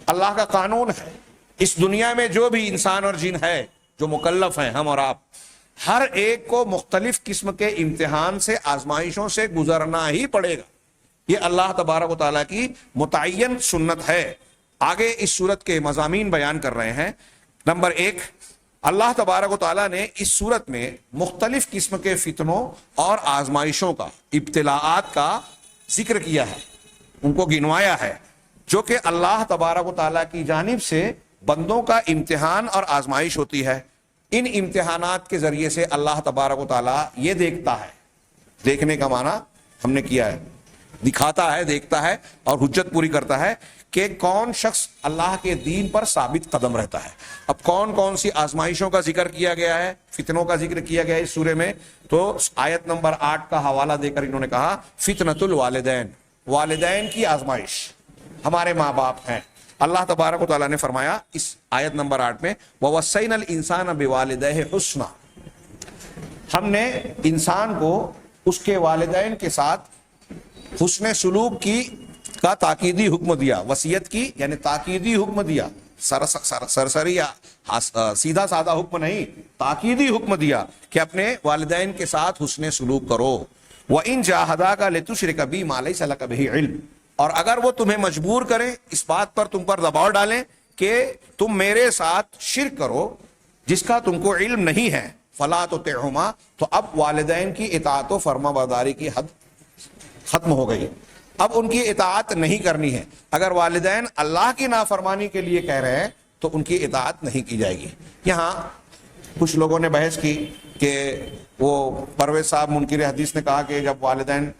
اللہ کا قانون ہے۔ اس دنیا میں جو بھی انسان اور جن ہے، جو مکلف ہیں، ہم اور آپ، ہر ایک کو مختلف قسم کے امتحان سے، آزمائشوں سے گزرنا ہی پڑے گا۔ یہ اللہ تبارک و تعالیٰ کی متعین سنت ہے. آگے اس صورت کے مضامین بیان کر رہے ہیں. نمبر 1، اللہ تبارک و تعالیٰ نے اس صورت میں مختلف قسم کے فتنوں اور آزمائشوں کا، ابتلاءات کا ذکر کیا ہے، ان کو گنوایا ہے، جو کہ اللہ تبارک و تعالیٰ کی جانب سے بندوں کا امتحان اور آزمائش ہوتی ہے. ان امتحانات کے ذریعے سے اللہ تبارک و تعالیٰ یہ دیکھتا ہے، دیکھنے کا معنی ہم نے کیا ہے، دکھاتا ہے، دیکھتا ہے اور حجت پوری کرتا ہے کہ کون شخص اللہ کے دین پر ثابت قدم رہتا ہے. اب کون کون سی آزمائشوں کا ذکر کیا گیا ہے، فتنوں کا ذکر کیا گیا ہے اس سورے میں، تو آیت نمبر 8 کا حوالہ دے کر انہوں نے کہا فتنۃ الوالدین، والدین کی آزمائش، ہمارے ماں باپ ہیں. اللہ تبارک و تعالیٰ نے فرمایا اس آیت نمبر 8 میں وَوَصَّيْنَا الْإِنسَانَ بِوَالِدَيْهِ حُسْنًا، ہم نے انسان کو اس کے والدین کے ساتھ حسن سلوک کی کا تاکیدی حکم دیا. وصیت کی یعنی تاکیدی حکم دیا، سرسری سیدھا سادہ حکم نہیں، تاکیدی حکم دیا کہ اپنے والدین کے ساتھ حسن سلوک کرو. وَإِن جَاهَدَاكَ لِتُشْرِكَ بِي مَا لَيْسَ لَكَ بِهِ عِلْمٌ، اور اگر وہ تمہیں مجبور کریں، اس بات پر تم پر دباؤ ڈالیں کہ تم میرے ساتھ شرک کرو جس کا تم کو علم نہیں ہے، فَلَا تُطِعْهُمَا، تو اب والدین کی اطاعت و فرما برداری کی حد ختم ہو گئی، اب ان کی اطاعت نہیں کرنی ہے. اگر والدین اللہ کی نافرمانی کے لیے کہہ رہے ہیں تو ان کی اطاعت نہیں کی جائے گی. یہاں کچھ لوگوں نے بحث کی کہ وہ پرویز صاحب منکر حدیث نے کہا کہ جب والدین،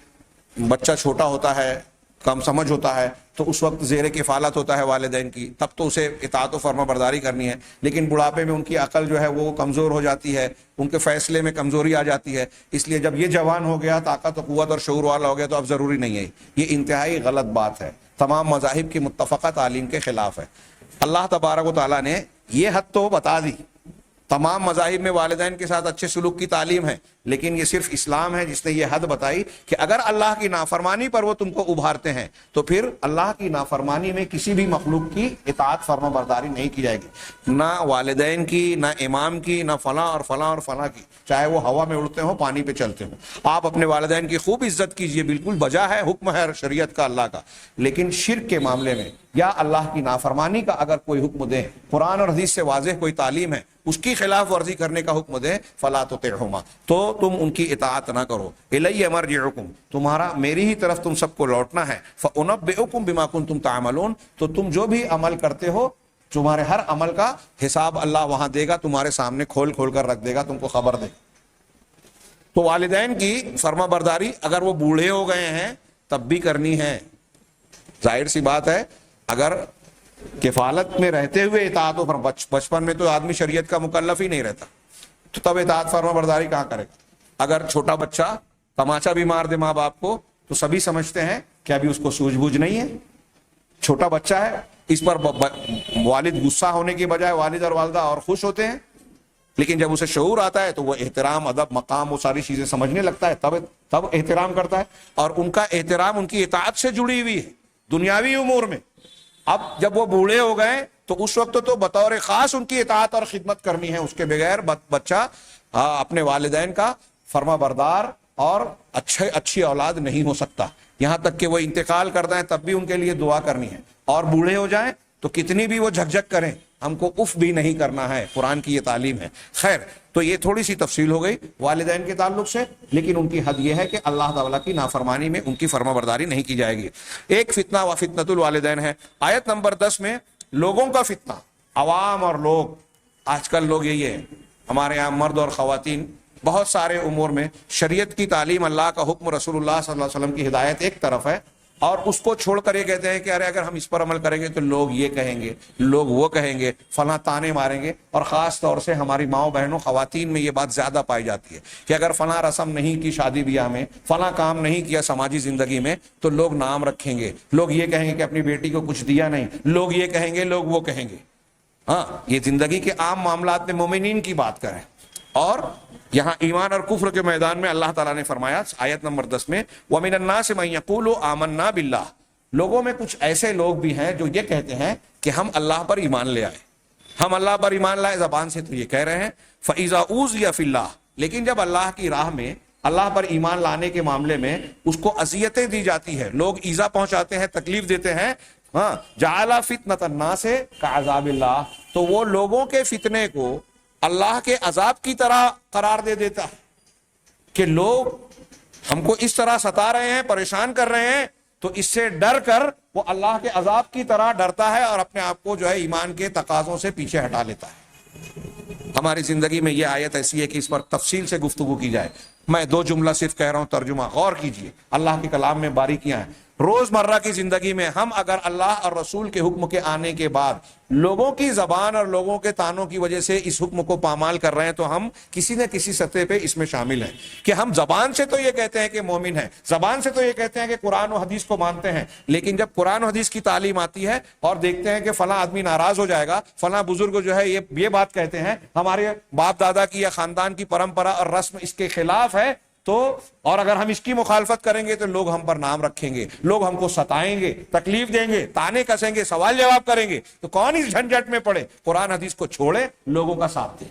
بچہ چھوٹا ہوتا ہے، کم سمجھ ہوتا ہے، تو اس وقت زیر کفالت ہوتا ہے والدین کی، تب تو اسے اطاعت و فرما برداری کرنی ہے. لیکن بڑھاپے میں ان کی عقل جو ہے وہ کمزور ہو جاتی ہے، ان کے فیصلے میں کمزوری آ جاتی ہے، اس لیے جب یہ جوان ہو گیا، طاقت و قوت اور شعور والا ہو گیا تو اب ضروری نہیں ہے. یہ انتہائی غلط بات ہے، تمام مذاہب کی متفقہ تعلیم کے خلاف ہے. اللہ تبارک و تعالیٰ نے یہ حد تو بتا دی، تمام مذاہب میں والدین کے ساتھ اچھے سلوک کی تعلیم ہے، لیکن یہ صرف اسلام ہے جس نے یہ حد بتائی کہ اگر اللہ کی نافرمانی پر وہ تم کو ابھارتے ہیں تو پھر اللہ کی نافرمانی میں کسی بھی مخلوق کی اطاعت فرما برداری نہیں کی جائے گی، نہ والدین کی، نہ امام کی، نہ فلاں اور فلاں اور فلاں کی، چاہے وہ ہوا میں اڑتے ہوں، پانی پہ چلتے ہوں. آپ اپنے والدین کی خوب عزت کیجئے، بالکل بجا ہے، حکم ہے شریعت کا اللہ کا. لیکن شرک کے معاملے میں یا اللہ کی نافرمانی کا اگر کوئی حکم دے، قرآن اور حدیث سے واضح کوئی تعلیم ہے، اس کی خلاف ورزی کرنے کا حکم دے، فلا تطعهما، تو تم ان کی اطاعت نہ کرو. الی مرجعکم، تمہارا میری ہی طرف تم سب کو لوٹنا ہے. فانبئکم بما کنتم تعملون، تو تم جو بھی عمل کرتے ہو، تمہارے ہر عمل کا حساب اللہ وہاں دے گا، تمہارے سامنے کھول کھول کر رکھ دے گا، تم کو خبر دے. تو والدین کی فرما برداری اگر وہ بوڑھے ہو گئے ہیں تب بھی کرنی ہے. ظاہر سی بات ہے، اگر کفالت میں رہتے ہوئے اطاعت و بچپن میں تو آدمی شریعت کا مکلف ہی نہیں رہتا، تو تب اطاعت فرما برداری کہاں کرے گا؟ اگر چھوٹا بچہ تماچا بھی مار دے ماں باپ کو تو سبھی سمجھتے ہیں کہ ابھی اس کو سوجھ بوجھ نہیں ہے، چھوٹا بچہ ہے، اس پر والد غصہ ہونے کی بجائے والد اور والدہ اور خوش ہوتے ہیں. لیکن جب اسے شعور آتا ہے تو وہ احترام، ادب، مقام، وہ ساری چیزیں سمجھنے لگتا ہے، تب احترام کرتا ہے. اور ان کا احترام ان کی اطاعت سے جڑی ہوئی ہے دنیاوی امور میں. اب جب وہ بوڑھے ہو گئے تو اس وقت تو بطور خاص ان کی اطاعت اور خدمت کرنی ہے، اس کے بغیر بچہ اپنے والدین کا فرما بردار اور اچھی اولاد نہیں ہو سکتا. یہاں تک کہ وہ انتقال کرتے ہیں تب بھی ان کے لیے دعا کرنی ہے، اور بوڑھے ہو جائیں تو کتنی بھی وہ جھک کریں ہم کو اف بھی نہیں کرنا ہے. قرآن کی یہ تعلیم ہے. خیر، تو یہ تھوڑی سی تفصیل ہو گئی والدین کے تعلق سے، لیکن ان کی حد یہ ہے کہ اللہ تعالیٰ کی نافرمانی میں ان کی فرما برداری نہیں کی جائے گی. ایک فتنہ و فتنۃ الوالدین ہے. آیت نمبر 10 میں لوگوں کا فتنہ، عوام اور لوگ. آج کل لوگ یہی ہے، ہمارے یہاں مرد اور خواتین بہت سارے امور میں شریعت کی تعلیم، اللہ کا حکم، رسول اللہ صلی اللہ علیہ وسلم کی ہدایت ایک طرف ہے، اور اس کو چھوڑ کر یہ کہتے ہیں کہ ارے اگر ہم اس پر عمل کریں گے تو لوگ یہ کہیں گے، لوگ وہ کہیں گے، فلاں تانے ماریں گے. اور خاص طور سے ہماری ماؤں بہنوں، خواتین میں یہ بات زیادہ پائی جاتی ہے کہ اگر فلاں رسم نہیں کی شادی بیاہ میں، فلاں کام نہیں کیا سماجی زندگی میں، تو لوگ نام رکھیں گے، لوگ یہ کہیں گے کہ اپنی بیٹی کو کچھ دیا نہیں، لوگ یہ کہیں گے، لوگ وہ کہیں گے. ہاں، یہ زندگی کے عام معاملات میں مومنین کی بات کریں. اور یہاں ایمان اور کفر کے میدان میں اللہ تعالیٰ نے فرمایا آیت نمبر 10 میں وَمِنَ النَّاسِ مَن يَقُولُ آمَنَّا بِاللَّهِ، لوگوں میں کچھ ایسے لوگ بھی ہیں جو یہ کہتے ہیں کہ ہم اللہ پر ایمان لے آئے، ہم اللہ پر ایمان لائے، زبان سے تو یہ کہہ رہے ہیں. فَإِذَا أُوذِيَ فِي اللَّهِ، لیکن جب اللہ کی راہ میں اللہ پر ایمان لانے کے معاملے میں اس کو اذیتیں دی جاتی ہے، لوگ ایذا پہنچاتے ہیں، تکلیف دیتے ہیں، ہاں، جعل فتنۃ الناس کعذاب اللہ، تو وہ لوگوں کے فتنے کو اللہ کے عذاب کی طرح قرار دے دیتا ہے کہ لوگ ہم کو اس طرح ستا رہے ہیں، پریشان کر رہے ہیں، تو اس سے ڈر کر وہ اللہ کے عذاب کی طرح ڈرتا ہے اور اپنے آپ کو جو ہے ایمان کے تقاضوں سے پیچھے ہٹا لیتا ہے۔ ہماری زندگی میں یہ آیت ایسی ہے کہ اس پر تفصیل سے گفتگو کی جائے، میں 2 جملہ صرف کہہ رہا ہوں، ترجمہ غور کیجئے، اللہ کے کلام میں باریکیاں ہیں۔ روزمرہ کی زندگی میں ہم اگر اللہ اور رسول کے حکم کے آنے کے بعد لوگوں کی زبان اور لوگوں کے تانوں کی وجہ سے اس حکم کو پامال کر رہے ہیں تو ہم کسی نہ کسی سطح پہ اس میں شامل ہیں کہ ہم زبان سے تو یہ کہتے ہیں کہ مومن ہیں، زبان سے تو یہ کہتے ہیں کہ قرآن و حدیث کو مانتے ہیں، لیکن جب قرآن و حدیث کی تعلیم آتی ہے اور دیکھتے ہیں کہ فلاں آدمی ناراض ہو جائے گا، فلاں بزرگ جو ہے یہ بات کہتے ہیں، ہمارے باپ دادا کی یا خاندان کی پرمپرا اور رسم اس کے خلاف ہے، تو اور اگر ہم اس کی مخالفت کریں گے تو لوگ ہم پر نام رکھیں گے، لوگ ہم کو ستائیں گے، تکلیف دیں گے، تانے کسیں گے، سوال جواب کریں گے، تو کون اس جھنجٹ میں پڑے، قرآن حدیث کو چھوڑے، لوگوں کا ساتھ دے۔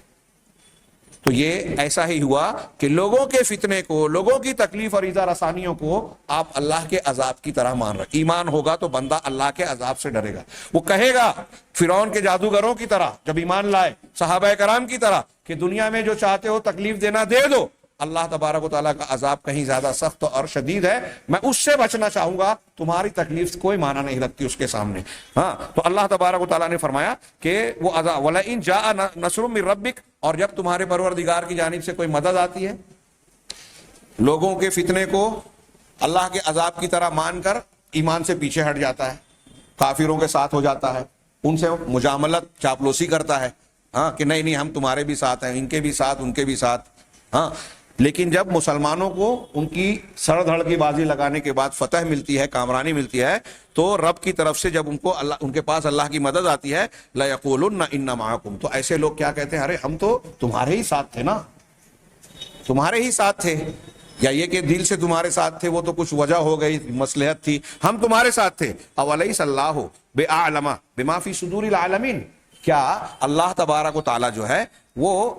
تو یہ ایسا ہی ہوا کہ لوگوں کے فتنے کو، لوگوں کی تکلیف اور ایذا رسانیوں کو آپ اللہ کے عذاب کی طرح مان رہے۔ ایمان ہوگا تو بندہ اللہ کے عذاب سے ڈرے گا، وہ کہے گا فرعون کے جادوگروں کی طرح جب ایمان لائے، صحابہ کرام کی طرح کہ دنیا میں جو چاہتے ہو تکلیف دینا دے دو، اللہ تبارک و تعالیٰ کا عذاب کہیں زیادہ سخت اور شدید ہے، میں اس سے بچنا چاہوں گا، تمہاری تکلیف کوئی معنی نہیں رکھتی اس کے سامنے۔ ہاں، تو اللہ تبارک و تعالیٰ نے فرمایا کہ وہ عذاب وَلَئِن جَاءَ نَصْرٌ مِّن رَبِّكَ، اور جب تمہارے پروردگار کی جانب سے کوئی مدد آتی ہے، لوگوں کے فتنے کو اللہ کے عذاب کی طرح مان کر ایمان سے پیچھے ہٹ جاتا ہے، کافروں کے ساتھ ہو جاتا ہے، ان سے مجاملت چاپلوسی کرتا ہے، ہاں کہ نہیں ہم تمہارے بھی ساتھ ہیں، ان کے بھی ساتھ، ان کے بھی ساتھ، ہاں، لیکن جب مسلمانوں کو ان کی سر دھڑ کی بازی لگانے کے بعد فتح ملتی ہے، کامرانی ملتی ہے، تو رب کی طرف سے جب ان کے پاس اللہ کی مدد آتی ہے، لَيَقُولُنَّ إِنَّ مَعَكُمْ، تو ایسے لوگ کیا کہتے ہیں، ارے ہم تو تمہارے ہی ساتھ تھے نا، تمہارے ہی ساتھ تھے، یا یہ کہ دل سے تمہارے ساتھ تھے، وہ تو کچھ وجہ ہو گئی، مصلحت تھی، ہم تمہارے ساتھ تھے۔ أَوَلَيْسَ اللَّهُ بِأَعْلَمَ بِمَا فِي صُدُورِ الْعَالَمِينَ، کیا اللہ تبارک و تعالیٰ جو ہے وہ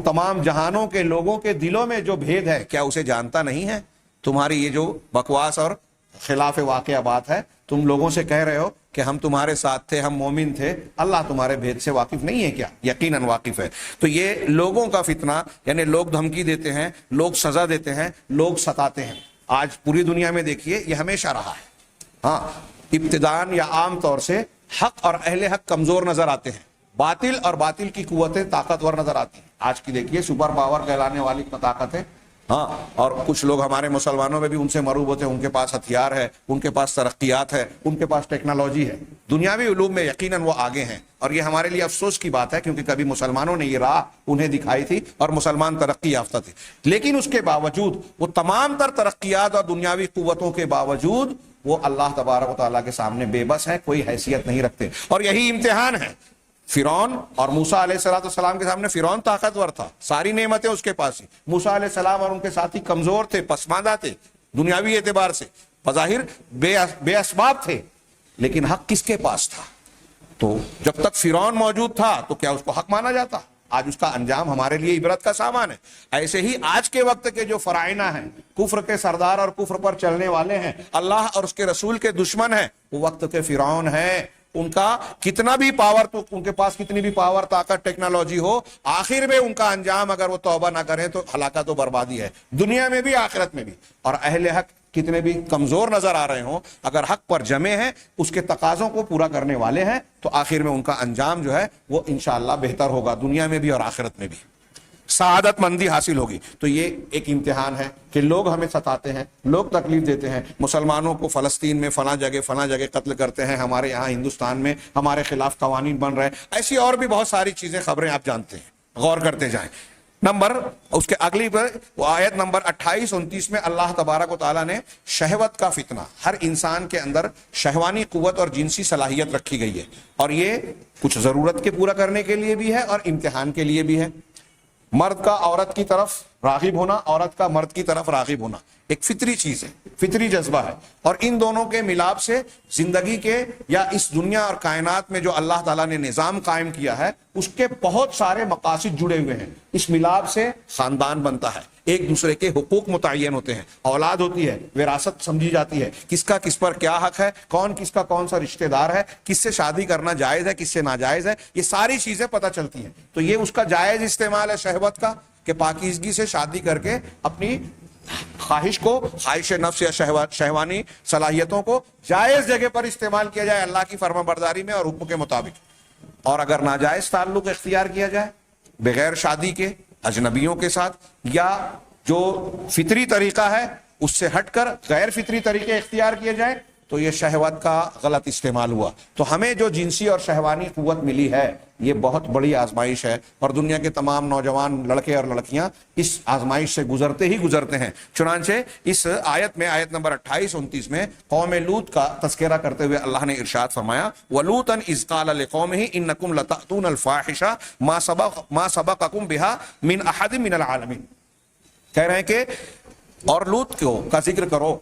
تمام جہانوں کے لوگوں کے دلوں میں جو بھید ہے کیا اسے جانتا نہیں ہے؟ تمہاری یہ جو بکواس اور خلاف واقعہ بات ہے، تم لوگوں سے کہہ رہے ہو کہ ہم تمہارے ساتھ تھے، ہم مومن تھے، اللہ تمہارے بھید سے واقف نہیں ہے کیا؟ یقیناً واقف ہے۔ تو یہ لوگوں کا فتنہ، یعنی لوگ دھمکی دیتے ہیں، لوگ سزا دیتے ہیں، لوگ ستاتے ہیں، آج پوری دنیا میں دیکھیے یہ ہمیشہ رہا ہے۔ ہاں، ابتداءً یا عام طور سے حق اور اہل حق کمزور نظر آتے ہیں، باطل اور باطل کی قوتیں طاقتور نظر آتی ہیں۔ آج کی دیکھیے سپر پاور کہلانے والی طاقت ہے، ہاں، اور کچھ لوگ ہمارے مسلمانوں میں بھی ان سے مروبت ہیں، ان کے پاس ہتھیار ہے، ان کے پاس ترقیات ہے، ان کے پاس ٹیکنالوجی ہے، دنیاوی علوم میں یقیناً وہ آگے ہیں، اور یہ ہمارے لیے افسوس کی بات ہے کیونکہ کبھی مسلمانوں نے یہ راہ انہیں دکھائی تھی اور مسلمان ترقی یافتہ تھے، لیکن اس کے باوجود وہ تمام تر ترقیات اور دنیاوی قوتوں کے باوجود وہ اللہ تبارک و تعالیٰ کے سامنے بے بس ہے، کوئی حیثیت نہیں رکھتے، اور یہی امتحان ہے۔ فرعون اور موسیٰ علیہ السلام کے سامنے فرعون طاقتور تھا، ساری نعمتیں اس کے پاس ہیں، موسیٰ علیہ السلام اور ان کے ساتھی کمزور تھے، پسماندہ تھے، دنیاوی اعتبار سے بظاہر بے اسباب تھے، لیکن حق کس کے پاس تھا؟ تو جب تک فرعون موجود تھا تو کیا اس کو حق مانا جاتا؟ آج اس کا انجام ہمارے لیے عبرت کا سامان ہے۔ ایسے ہی آج کے وقت کے جو فرائنہ ہیں، کفر کے سردار اور کفر پر چلنے والے ہیں، اللہ اور اس کے رسول کے دشمن ہیں، وہ وقت کے فرعون ہیں، ان کا کتنا بھی پاور، تو ان کے پاس کتنی بھی پاور، طاقت، ٹیکنالوجی ہو، آخر میں ان کا انجام اگر وہ توبہ نہ کریں تو ہلاکت و بربادی ہے، دنیا میں بھی آخرت میں بھی۔ اور اہل حق کتنے بھی کمزور نظر آ رہے ہوں، اگر حق پر جمے ہیں، اس کے تقاضوں کو پورا کرنے والے ہیں، تو آخر میں ان کا انجام جو ہے وہ انشاءاللہ بہتر ہوگا، دنیا میں بھی اور آخرت میں بھی سعادت مندی حاصل ہوگی۔ تو یہ ایک امتحان ہے کہ لوگ ہمیں ستاتے ہیں، لوگ تکلیف دیتے ہیں، مسلمانوں کو فلسطین میں فلاں جگہ قتل کرتے ہیں، ہمارے یہاں ہندوستان میں ہمارے خلاف قوانین بن رہے ہیں، ایسی اور بھی بہت ساری چیزیں، خبریں آپ جانتے ہیں، غور کرتے جائیں۔ اس کے اگلی پر آیت نمبر 28-29 میں اللہ تبارک و تعالیٰ نے شہوت کا فتنہ، ہر انسان کے اندر شہوانی قوت اور جنسی صلاحیت رکھی گئی ہے، اور یہ کچھ ضرورت کے پورا کرنے کے لیے بھی ہے اور امتحان کے لیے بھی ہے۔ مرد کا عورت کی طرف راغب ہونا، عورت کا مرد کی طرف راغب ہونا ایک فطری چیز ہے، فطری جذبہ ہے، اور ان دونوں کے ملاپ سے زندگی کے یا اس دنیا اور کائنات میں جو اللہ تعالیٰ نے نظام قائم کیا ہے اس کے بہت سارے مقاصد جڑے ہوئے ہیں۔ اس ملاپ سے خاندان بنتا ہے، ایک دوسرے کے حقوق متعین ہوتے ہیں، اولاد ہوتی ہے، وراثت سمجھی جاتی ہے، کس کا کس پر کیا حق ہے، کون کس کا کون سا رشتہ دار ہے، کس سے شادی کرنا جائز ہے، کس سے ناجائز ہے، یہ ساری چیزیں پتہ چلتی ہیں۔ تو یہ اس کا جائز استعمال ہے شہوت کا، کہ پاکیزگی سے شادی کر کے اپنی خواہش کو، خواہش نفس یا شہوانی صلاحیتوں کو جائز جگہ پر استعمال کیا جائے اللہ کی فرما برداری میں اور حکم کے مطابق۔ اور اگر ناجائز تعلق اختیار کیا جائے بغیر شادی کے اجنبیوں کے ساتھ، یا جو فطری طریقہ ہے اس سے ہٹ کر غیر فطری طریقے اختیار کیے جائیں، تو یہ شہوت کا غلط استعمال ہوا۔ تو ہمیں جو جنسی اور شہوانی قوت ملی ہے یہ بہت بڑی آزمائش ہے، اور دنیا کے تمام نوجوان لڑکے اور لڑکیاں اس آزمائش سے گزرتے ہی گزرتے ہیں۔ چنانچہ اس آیت میں، آیت نمبر 28-29 میں قوم لوط کا تذکرہ کرتے ہوئے اللہ نے ارشاد فرمایا وَلُوطًا إِذْ قَالَ لِقَوْمِهِ إِنَّكُمْ لَتَأْتُونَ الْفَاحِشَةَ مَا سَبَقَكُمْ بِهَا مِنْ أَحَدٍ مِنَ الْعَالَمِينَ۔ کہہ رہے ہیں کہ اور لوط کا ذکر کرو،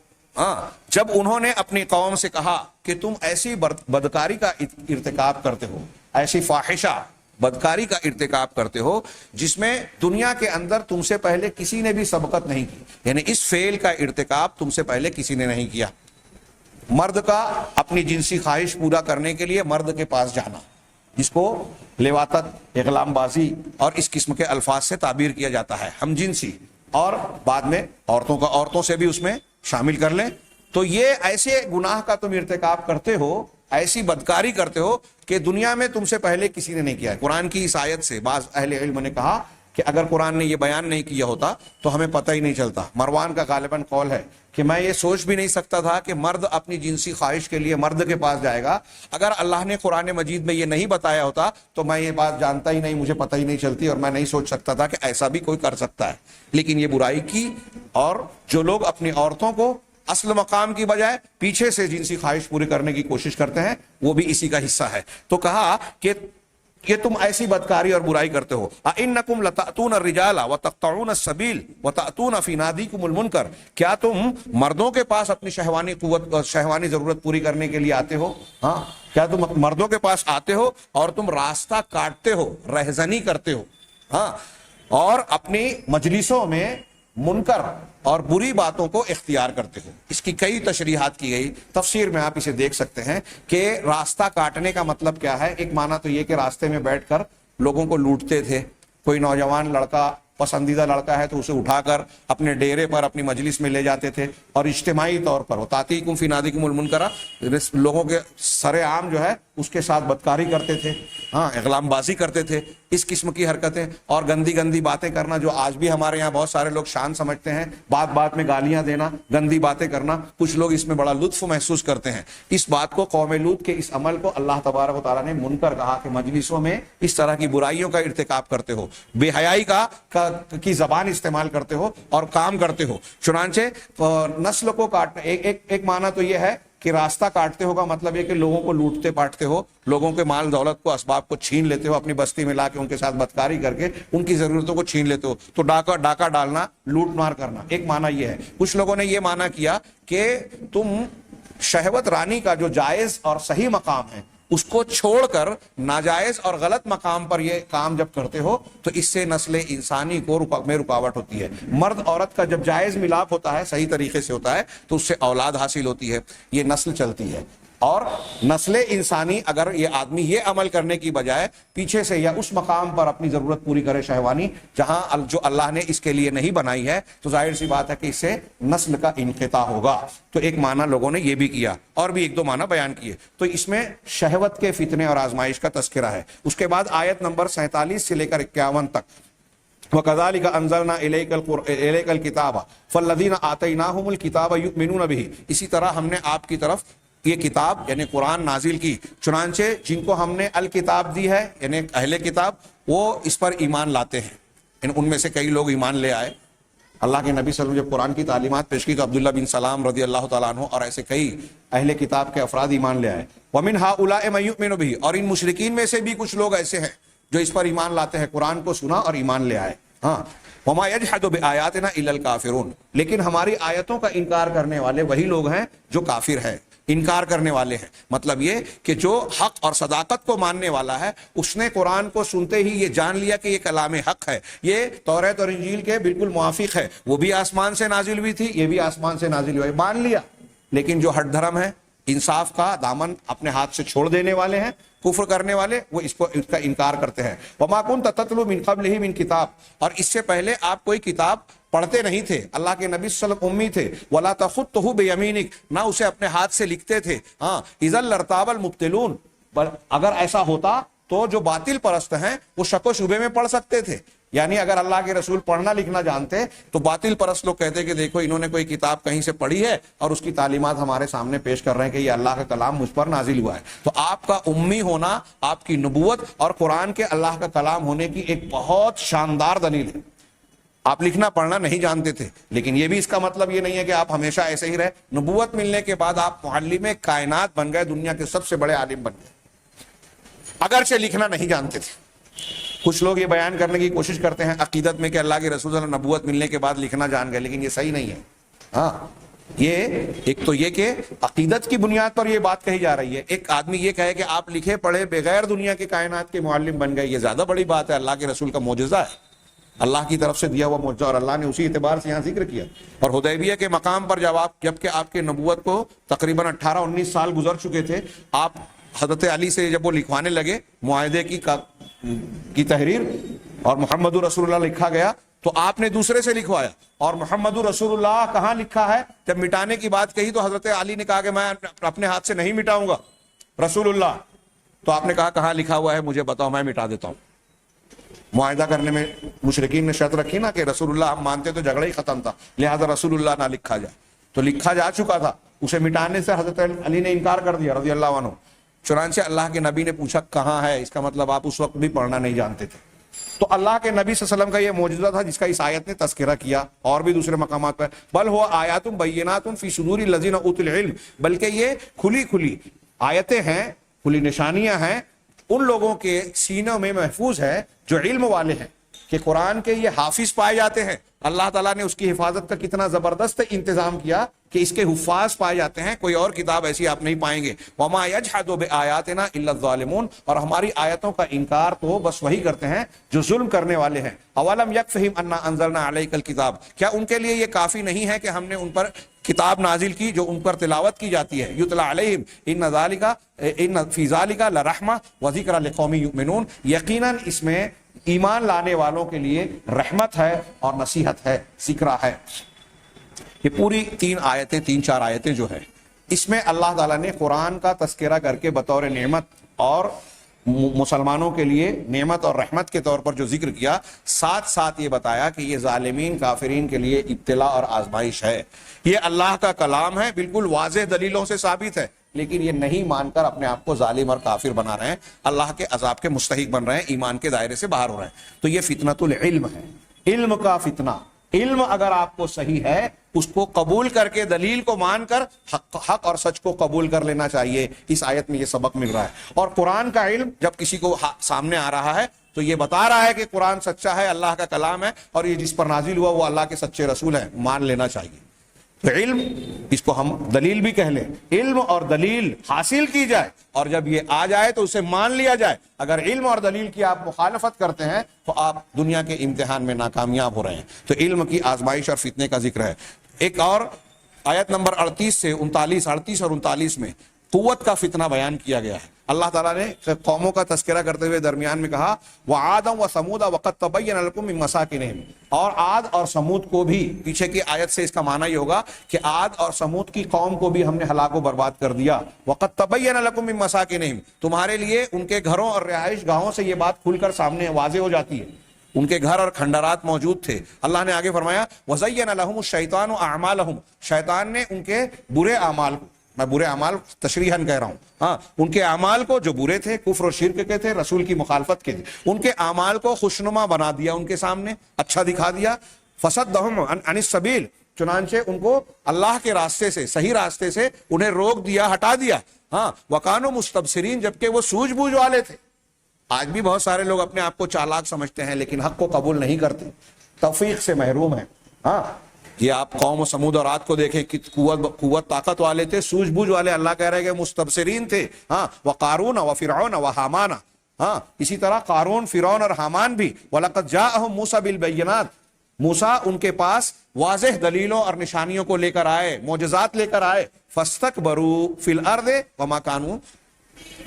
جب انہوں نے اپنی قوم سے کہا کہ تم ایسی بدکاری کا ارتکاب کرتے ہو، ایسی فاحشہ بدکاری کا ارتکاب کرتے ہو جس میں دنیا کے اندر تم سے پہلے کسی نے بھی سبقت نہیں کی، یعنی اس فعل کا ارتکاب تم سے پہلے کسی نے نہیں کیا۔ مرد کا اپنی جنسی خواہش پورا کرنے کے لیے مرد کے پاس جانا، جس کو لواطت، اغلام بازی اور اس قسم کے الفاظ سے تعبیر کیا جاتا ہے، ہم جنسی، اور بعد میں عورتوں سے بھی اس میں شامل کر لیں، تو یہ ایسے گناہ کا تم ارتکاب کرتے ہو، ایسی بدکاری کرتے ہو کہ دنیا میں تم سے پہلے کسی نے نہیں کیا ہے۔ قرآن کی اس آیت سے بعض اہل علم نے کہا کہ اگر قرآن نے یہ بیان نہیں کیا ہوتا تو ہمیں پتہ ہی نہیں چلتا۔ مروان کا غالباً قول ہے کہ میں یہ سوچ بھی نہیں سکتا تھا کہ مرد اپنی جنسی خواہش کے لیے مرد کے پاس جائے گا، اگر اللہ نے قرآن مجید میں یہ نہیں بتایا ہوتا تو میں یہ بات جانتا ہی نہیں، مجھے پتہ ہی نہیں چلتی، اور میں نہیں سوچ سکتا تھا کہ ایسا بھی کوئی کر سکتا ہے۔ لیکن یہ برائی کی، اور جو لوگ اپنی عورتوں کو اصل مقام کی بجائے پیچھے سے جنسی خواہش پوری کرنے کی کوشش کرتے ہیں، وہ بھی اسی کا حصہ ہے۔ تو کہا کہ تم ایسی بدکاری اور برائی کرتے ہو۔ اِنَّكُمْ لَتَأْتُونَ الرِّجَالَ وَتَقْطَعُونَ السَّبِيلَ وَتَأْتُونَ فِي نَادِيكُمُ الْمُنكَرَ، کیا تم مردوں کے پاس اپنی شہوانی قوت اور شہوانی ضرورت پوری کرنے کے لیے آتے ہو؟ ہاں، کیا تم مردوں کے پاس آتے ہو اور تم راستہ کاٹتے ہو، رہزنی کرتے ہو، ہاں، اور اپنی مجلسوں میں منکر اور بری باتوں کو اختیار کرتے ہو۔ اس کی کئی تشریحات کی گئی، تفسیر میں آپ اسے دیکھ سکتے ہیں کہ راستہ کاٹنے کا مطلب کیا ہے۔ ایک معنی تو یہ کہ راستے میں بیٹھ کر لوگوں کو لوٹتے تھے، کوئی نوجوان لڑکا پسندیدہ لڑکا ہے تو اسے اٹھا کر اپنے ڈیرے پر، اپنی مجلس میں لے جاتے تھے، اور اجتماعی طور پر وَتَأْتِيكُمْ فِي نَادِيكُمُ الْمُنكَرَ، لوگوں کے سر عام جو ہے اس کے ساتھ بدکاری کرتے تھے، ہاں، اغلام بازی کرتے تھے، اس قسم کی حرکتیں اور گندی گندی باتیں کرنا، جو آج بھی ہمارے یہاں بہت سارے لوگ شان سمجھتے ہیں، بات بات میں گالیاں دینا، گندی باتیں کرنا، کچھ لوگ اس میں بڑا لطف محسوس کرتے ہیں۔ اس بات کو، قوم لوط کے اس عمل کو اللہ تبارک و تعالیٰ نے منکر کہا کہ مجلسوں میں اس طرح کی برائیوں کا ارتکاب کرتے ہو، بے حیائی کی زبان استعمال کرتے ہو اور کام کرتے ہو۔ چنانچہ نسل کو کاٹنا، ایک معنی تو یہ ہے کہ راستہ کاٹتے ہو کا مطلب یہ کہ لوگوں کو لوٹتے پاٹتے ہو، لوگوں کے مال دولت کو، اسباب کو چھین لیتے ہو، اپنی بستی میں لا کے ان کے ساتھ بدکاری کر کے ان کی ضرورتوں کو چھین لیتے ہو، تو ڈاکہ ڈالنا، لوٹ مار کرنا، ایک معنی یہ ہے۔ کچھ لوگوں نے یہ معنی کیا کہ تم شہوت رانی کا جو جائز اور صحیح مقام ہے اس کو چھوڑ کر ناجائز اور غلط مقام پر یہ کام جب کرتے ہو تو اس سے نسل انسانی کو میں رکاوٹ ہوتی ہے۔ مرد عورت کا جب جائز ملاپ ہوتا ہے، صحیح طریقے سے ہوتا ہے، تو اس سے اولاد حاصل ہوتی ہے، یہ نسل چلتی ہے۔ اور نسل انسانی، اگر یہ آدمی یہ عمل کرنے کی بجائے پیچھے سے یا اس مقام پر اپنی ضرورت پوری کرے شہوانی جہاں جو اللہ نے اس کے لیے نہیں بنائی ہے، تو ظاہر سی بات ہے کہ اس سے نسل کا انقطاع ہوگا۔ تو ایک معنی لوگوں نے یہ بھی کیا، اور بھی ایک دو معنی بیان کیے۔ تو اس میں شہوت کے فتنے اور آزمائش کا تذکرہ ہے۔ اس کے بعد آیت نمبر 47 سے لے کر 51 تک، وَكَذَلِكَ أَنزَلْنَا إِلَيْكَ الْكِتَابَ فَالَّذِينَ آتَيْنَاهُمُ الْكِتَابَ يُؤْمِنُونَ بِهِ، اسی طرح ہم نے آپ کی طرف یہ کتاب یعنی قرآن نازل کی، چنانچہ جن کو ہم نے الکتاب دی ہے یعنی اہل کتاب، وہ اس پر ایمان لاتے ہیں۔ ان میں سے کئی لوگ ایمان لے آئے۔ اللہ کے نبی صلی اللہ علیہ وسلم جب قرآن کی تعلیمات پیش کی تو عبداللہ بن سلام رضی اللہ تعالیٰ عنہ اور ایسے کئی اہل کتاب کے افراد ایمان لے آئے۔ وَمِنْ هَؤُلَاءِ مَن يُؤْمِنُ بِهِ، اور ان مشرکین میں سے بھی کچھ لوگ ایسے ہیں جو اس پر ایمان لاتے ہیں، قرآن کو سنا اور ایمان لے آئے۔ ہاں، وَمَا يَجْحَدُ بِآيَاتِنَا إِلَّا الْكَافِرُونَ، لیکن ہماری آیتوں کا انکار کرنے والے وہی لوگ ہیں جو کافر ہیں۔ انکار کرنے والے ہیں۔ مطلب یہ کہ جو حق اور صداقت کو ماننے والا ہے اس نے قرآن کو سنتے ہی یہ جان لیا کہ یہ کلام حق ہے، یہ توریت اور انجیل کے بالکل موافق ہے، وہ بھی آسمان سے نازل ہوئی تھی، یہ بھی آسمان سے نازل ہوئی، مان لیا۔ لیکن جو ہٹ دھرم ہے، انصاف کا دامن اپنے ہاتھ سے چھوڑ دینے والے ہیں، کفر کرنے والے، وہ اس کا انکار کرتے ہیں۔ وما كنت تتلو من قبلہ من کتاب، اور اس سے پہلے آپ کوئی کتاب پڑھتے نہیں تھے، اللہ کے نبی صلی اللہ علیہ وسلم امی تھے، ولا تخطہ بیمینک، نہ اسے اپنے ہاتھ سے لکھتے تھے۔ ہاں، اذا لارتاب المبطلون، اگر ایسا ہوتا تو جو باطل پرست ہیں وہ شک و شبے میں پڑھ سکتے تھے۔ یعنی اگر اللہ کے رسول پڑھنا لکھنا جانتے تو باطل پرست لوگ کہتے کہ دیکھو انہوں نے کوئی کتاب کہیں سے پڑھی ہے اور اس کی تعلیمات ہمارے سامنے پیش کر رہے ہیں کہ یہ اللہ کا کلام مجھ پر نازل ہوا ہے۔ تو آپ کا امی ہونا آپ کی نبوت اور قرآن کے اللہ کا کلام ہونے کی ایک بہت شاندار دلیل ہے۔ آپ لکھنا پڑھنا نہیں جانتے تھے، لیکن یہ بھی اس کا مطلب یہ نہیں ہے کہ آپ ہمیشہ ایسے ہی رہے۔ نبوت ملنے کے بعد آپ معلم کائنات بن گئے، دنیا کے سب سے بڑے عالم بن گئے، اگرچہ لکھنا نہیں جانتے تھے۔ کچھ لوگ یہ بیان کرنے کی کوشش کرتے ہیں عقیدت میں کہ اللہ کے رسول صلی اللہ علیہ وسلم نبوت ملنے کے بعد لکھنا جان گئے، لیکن یہ صحیح نہیں ہے۔ ہاں، یہ ایک تو یہ کہ عقیدت کی بنیاد پر یہ بات کہی جا رہی ہے۔ ایک آدمی یہ کہے کہ آپ لکھے پڑھے بغیر دنیا کے کائنات کے معلم بن گئے، یہ زیادہ بڑی بات ہے۔ اللہ کے رسول کا معجزہ ہے، اللہ کی طرف سے دیا ہوا معجزہ، اور اللہ نے اسی اعتبار سے یہاں ذکر کیا۔ اور حدیبیہ کے مقام پر جبکہ آپ کے نبوت کو تقریباً 18-19 سال گزر چکے تھے، آپ حضرت علی سے جب وہ لکھوانے لگے معاہدے کی تحریر اور محمد رسول اللہ لکھا گیا تو آپ نے دوسرے سے لکھوایا، اور محمد رسول اللہ کہاں لکھا ہے؟ جب مٹانے کی بات کہی تو حضرت علی نے کہا کہ میں اپنے ہاتھ سے نہیں مٹاؤں گا رسول اللہ، تو آپ نے کہا کہاں لکھا ہوا ہے مجھے بتاؤ، میں مٹا دیتا ہوں۔ معاہدہ کرنے میں مشرکین نے شرط رکھی نا کہ رسول اللہ ہم مانتے تو جھگڑا ہی ختم تھا، لہذا رسول اللہ نہ لکھا جائے، تو لکھا جا چکا تھا، اسے مٹانے سے حضرت علی نے انکار کر دیا رضی اللہ عنہ۔ چنانچہ اللہ کے نبی نے پوچھا کہاں ہے، اس کا مطلب آپ اس وقت بھی پڑھنا نہیں جانتے تھے۔ تو اللہ کے نبی صلی اللہ علیہ وسلم کا یہ معجزہ تھا جس کا اس آیت نے تذکرہ کیا، اور بھی دوسرے مقامات پر بل ہوا آیات بینات فی صدور الذین اوتوا العلم، بلکہ یہ کھلی آیتیں ہیں، کھلی نشانیاں ہیں، ان لوگوں کے سینوں میں محفوظ ہے جو علم والے ہیں، کہ قرآن کے یہ حافظ پائے جاتے ہیں۔ اللہ تعالیٰ نے اس کی حفاظت کا کتنا زبردست انتظام کیا کہ اس کے حفاظ پائے جاتے ہیں، کوئی اور کتاب ایسی آپ نہیں پائیں گے۔ وما یجحد بآیاتنا الا الظالمون، اور ہماری آیتوں کا انکار تو بس وہی کرتے ہیں جو ظلم کرنے والے ہیں۔ اولم یکفہم انا انزلنا علیک الکتاب، کیا ان کے لیے یہ کافی نہیں ہے کہ ہم نے ان پر کتاب نازل کی جو ان پر تلاوت کی جاتی ہے؟ یتلا علیہم ان فی ذلک لرحمہ وذکر لقوم یؤمنون، یقیناً اس میں ایمان لانے والوں کے لیے رحمت ہے اور نصیحت ہے، ذکرہ ہے۔ یہ پوری 3-4 آیتیں جو ہے اس میں اللہ تعالیٰ نے قرآن کا تذکرہ کر کے بطور نعمت اور مسلمانوں کے لیے نعمت اور رحمت کے طور پر جو ذکر کیا، ساتھ ساتھ یہ بتایا کہ یہ ظالمین کافرین کے لیے ابتلا اور آزمائش ہے۔ یہ اللہ کا کلام ہے، بالکل واضح دلیلوں سے ثابت ہے، لیکن یہ نہیں مان کر اپنے آپ کو ظالم اور کافر بنا رہے ہیں، اللہ کے عذاب کے مستحق بن رہے ہیں، ایمان کے دائرے سے باہر ہو رہے ہیں۔ تو یہ فتنۃ العلم ہے، علم کا فتنہ۔ علم اگر آپ کو صحیح ہے اس کو قبول کر کے دلیل کو مان کر حق اور سچ کو قبول کر لینا چاہیے۔ اس آیت میں یہ سبق مل رہا ہے۔ اور قرآن کا علم جب کسی کو سامنے آ رہا ہے تو یہ بتا رہا ہے کہ قرآن سچا ہے، اللہ کا کلام ہے، اور یہ جس پر نازل ہوا وہ اللہ کے سچے رسول ہیں، مان لینا چاہیے۔ تو علم، اس کو ہم دلیل بھی کہہ لیں، علم اور دلیل حاصل کی جائے، اور جب یہ آ جائے تو اسے مان لیا جائے۔ اگر علم اور دلیل کی آپ مخالفت کرتے ہیں تو آپ دنیا کے امتحان میں ناکامیاب ہو رہے ہیں۔ تو علم کی آزمائش اور فتنے کا ذکر ہے۔ ایک اور آیت نمبر 38 اور 39 میں قوت کا فتنہ بیان کیا گیا ہے۔ اللہ تعالیٰ نے قوموں کا تذکرہ کرتے ہوئے درمیان میں کہا وعادا وثمود وقد تبین لکم من مساکنہم، اور عاد اور سمود کو بھی، پیچھے کی آیت سے اس کا معنی یہ ہوگا کہ عاد اور سمود کی قوم کو بھی ہم نے ہلاک و برباد کر دیا۔ وقد تبین لکم من مساکنہم، تمہارے لیے ان کے گھروں اور رہائش گاہوں سے یہ بات کھل کر سامنے واضح ہو جاتی ہے، ان کے گھر اور کھنڈرات موجود تھے۔ اللہ نے آگے فرمایا وَزَيَّنَ لَهُمُ الشَّيْطَانُ أَعْمَالَهُم، شیطان نے ان کے برے اعمال کو، میں برے اعمال تشریحاً کہہ رہا ہوں، ہاں، ان کے اعمال کو جو برے تھے، کفر و شرک کے تھے، رسول کی مخالفت کے تھے، ان کے اعمال کو خوشنما بنا دیا، ان کے سامنے اچھا دکھا دیا۔ فَصَدَّهُمْ عَنِ السَّبِيلِ، چنانچہ ان کو اللہ کے راستے سے، صحیح راستے سے انہیں روک دیا، ہٹا دیا۔ ہاں، وَكَانُوا مُسْتَبْصِرِينَ، جبکہ وہ سوجھ بوجھ والے تھے۔ آج بھی بہت سارے لوگ اپنے آپ کو چالاک سمجھتے ہیں لیکن حق کو قبول نہیں کرتے، توفیق سے محروم ہیں۔ ہاں، یہ آپ قوم و سمود اور عاد کو دیکھیں کہ قوت طاقت والے تھے, سوجھ بوجھ والے. اللہ کہہ رہے کہ مستبصرین تھے. ہاں, وقارون وفرعون وحامان. ہاں, اسی طرح قارون, فرعون اور حامان بھی. وَلَقَدْ جَاءَهُم مُوسَىٰ بِالْبَيِّنَاتِ, موسیٰ ان کے پاس واضح دلیلوں اور نشانیوں کو لے کر آئے, معجزات لے کر آئے. فَاسْتَكْبَرُوا فِي الْأَرْضِ وَمَا كَانُوا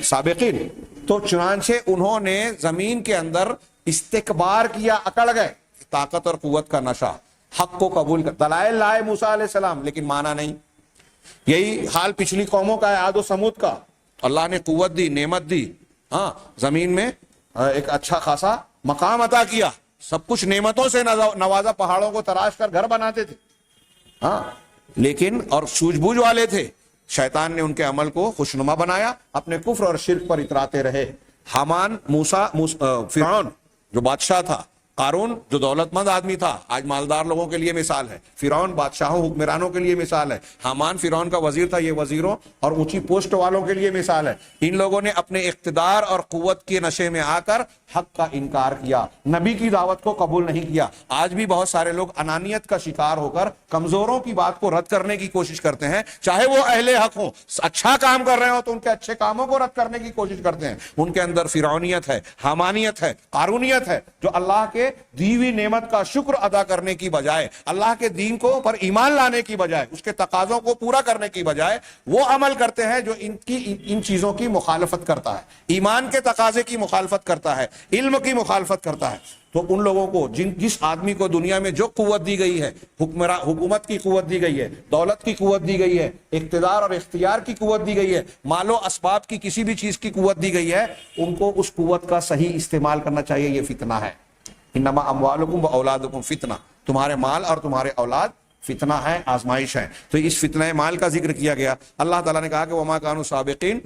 سَابِقِينَ, تو چنانچہ انہوں نے زمین کے اندر استکبار کیا, اکڑ گئے. طاقت اور قوت کا نشہ, حق کو قبول کر, دلائل لائے موسیٰ علیہ السلام لیکن مانا نہیں. یہی حال پچھلی قوموں کا ہے, عاد و سمود کا. اللہ نے قوت دی, نعمت دی, ہاں, زمین میں ایک اچھا خاصا مقام عطا کیا, سب کچھ نعمتوں سے نوازا, پہاڑوں کو تراش کر گھر بناتے تھے. ہاں, لیکن اور سوجھ بوجھ والے تھے. شیطان نے ان کے عمل کو خوشنما بنایا, اپنے کفر اور شرک پر اتراتے رہے. حامان, فرعون جو بادشاہ تھا, قارون جو دولت مند آدمی تھا, آج مالدار لوگوں کے لیے مثال ہے. فرعون بادشاہوں حکمرانوں کے لیے مثال ہے. حامان فرعون کا وزیر تھا, یہ وزیروں اور اونچی پوسٹ والوں کے لیے مثال ہے. ان لوگوں نے اپنے اقتدار اور قوت کے نشے میں آ کر حق کا انکار کیا, نبی کی دعوت کو قبول نہیں کیا. آج بھی بہت سارے لوگ انانیت کا شکار ہو کر کمزوروں کی بات کو رد کرنے کی کوشش کرتے ہیں, چاہے وہ اہل حق ہوں, اچھا کام کر رہے ہو تو ان کے اچھے کاموں کو رد کرنے کی کوشش کرتے ہیں. ان کے اندر فرعونیت ہے, حامانیت ہے, قارونیت ہے, جو اللہ کے دی ہوئی نعمت کا شکر ادا کرنے کی بجائے, اللہ کے دین کو پر ایمان لانے کی بجائے, اس کے تقاضوں کو پورا کرنے کی بجائے وہ عمل کرتے ہیں جو ان چیزوں کی مخالفت کرتا ہے. ایمان کے تقاضے کی مخالفت کرتا ہے, علم کی مخالفت کرتا ہے. تو ان لوگوں کو جس آدمی کو دنیا میں جو قوت دی گئی ہے, حکومت کی قوت دی گئی ہے, دولت کی قوت دی گئی ہے, اقتدار اور اختیار کی قوت دی گئی ہے, مال و اسباب کی کسی بھی چیز کی قوت دی گئی ہے, ان کو اس قوت کا صحیح استعمال کرنا چاہیے. یہ فتنہ ہے. انما اموالکم و اولادکم فتنہ, تمہارے مال اور تمہارے اولاد فتنہ ہے, آزمائش ہے. تو اس فتنہ مال کا ذکر کیا گیا. اللہ تعالیٰ نے کہا کہ وما کانوا سابقین,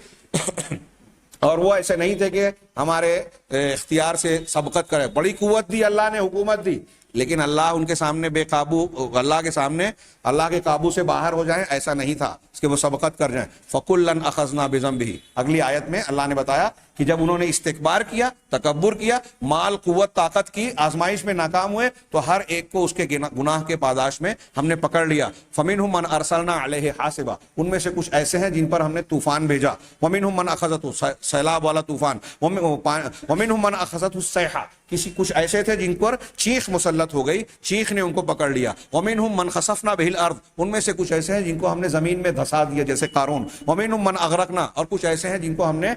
اور وہ ایسے نہیں تھے کہ ہمارے اختیار سے سبقت کرے. بڑی قوت دی اللہ نے, حکومت دی, لیکن اللہ ان کے سامنے بے قابو, اللہ کے سامنے اللہ کے قابو سے باہر ہو جائیں, ایسا نہیں تھا اس کے وہ سبقت کر جائیں. فَكُلًّا أَخَذْنَا بِذَنبِهِ, اگلی آیت میں اللہ نے بتایا کہ جب انہوں نے استکبار کیا, تکبر کیا, مال قوت طاقت کی آزمائش میں ناکام ہوئے, تو ہر ایک کو اس کے گناہ کے پاداش میں ہم نے پکڑ لیا. فَمِنْهُمْ مَنْ أَرْسَلْنَا عَلَيْهِ حَاصِبًا, ان میں سے کچھ ایسے ہیں جن پر ہم نے طوفان بھیجا. وَمِنْهُمْ مَنْ أَخَذَتْهُ, سیلاب والا طوفان. وَمِنْهُمْ مَنْ أَخَذَتْهُ الصَّيْحَةُ, کچھ ایسے تھے جن پر چیخ مسلط ہو گئی, چیخ نے ان کو پکڑ لیا. وَمِنْهُمْ مَنْ خَسَفْنَا بِهِ الْأَرْضِ, ان میں سے کچھ ایسے ہیں جن کو ہم نے زمین میں دھسا دیا جیسے قارون. وَمِنْهُمْ مَنْ أَغْرَقْنَا, اور کچھ ایسے ہیں جن کو ہم نے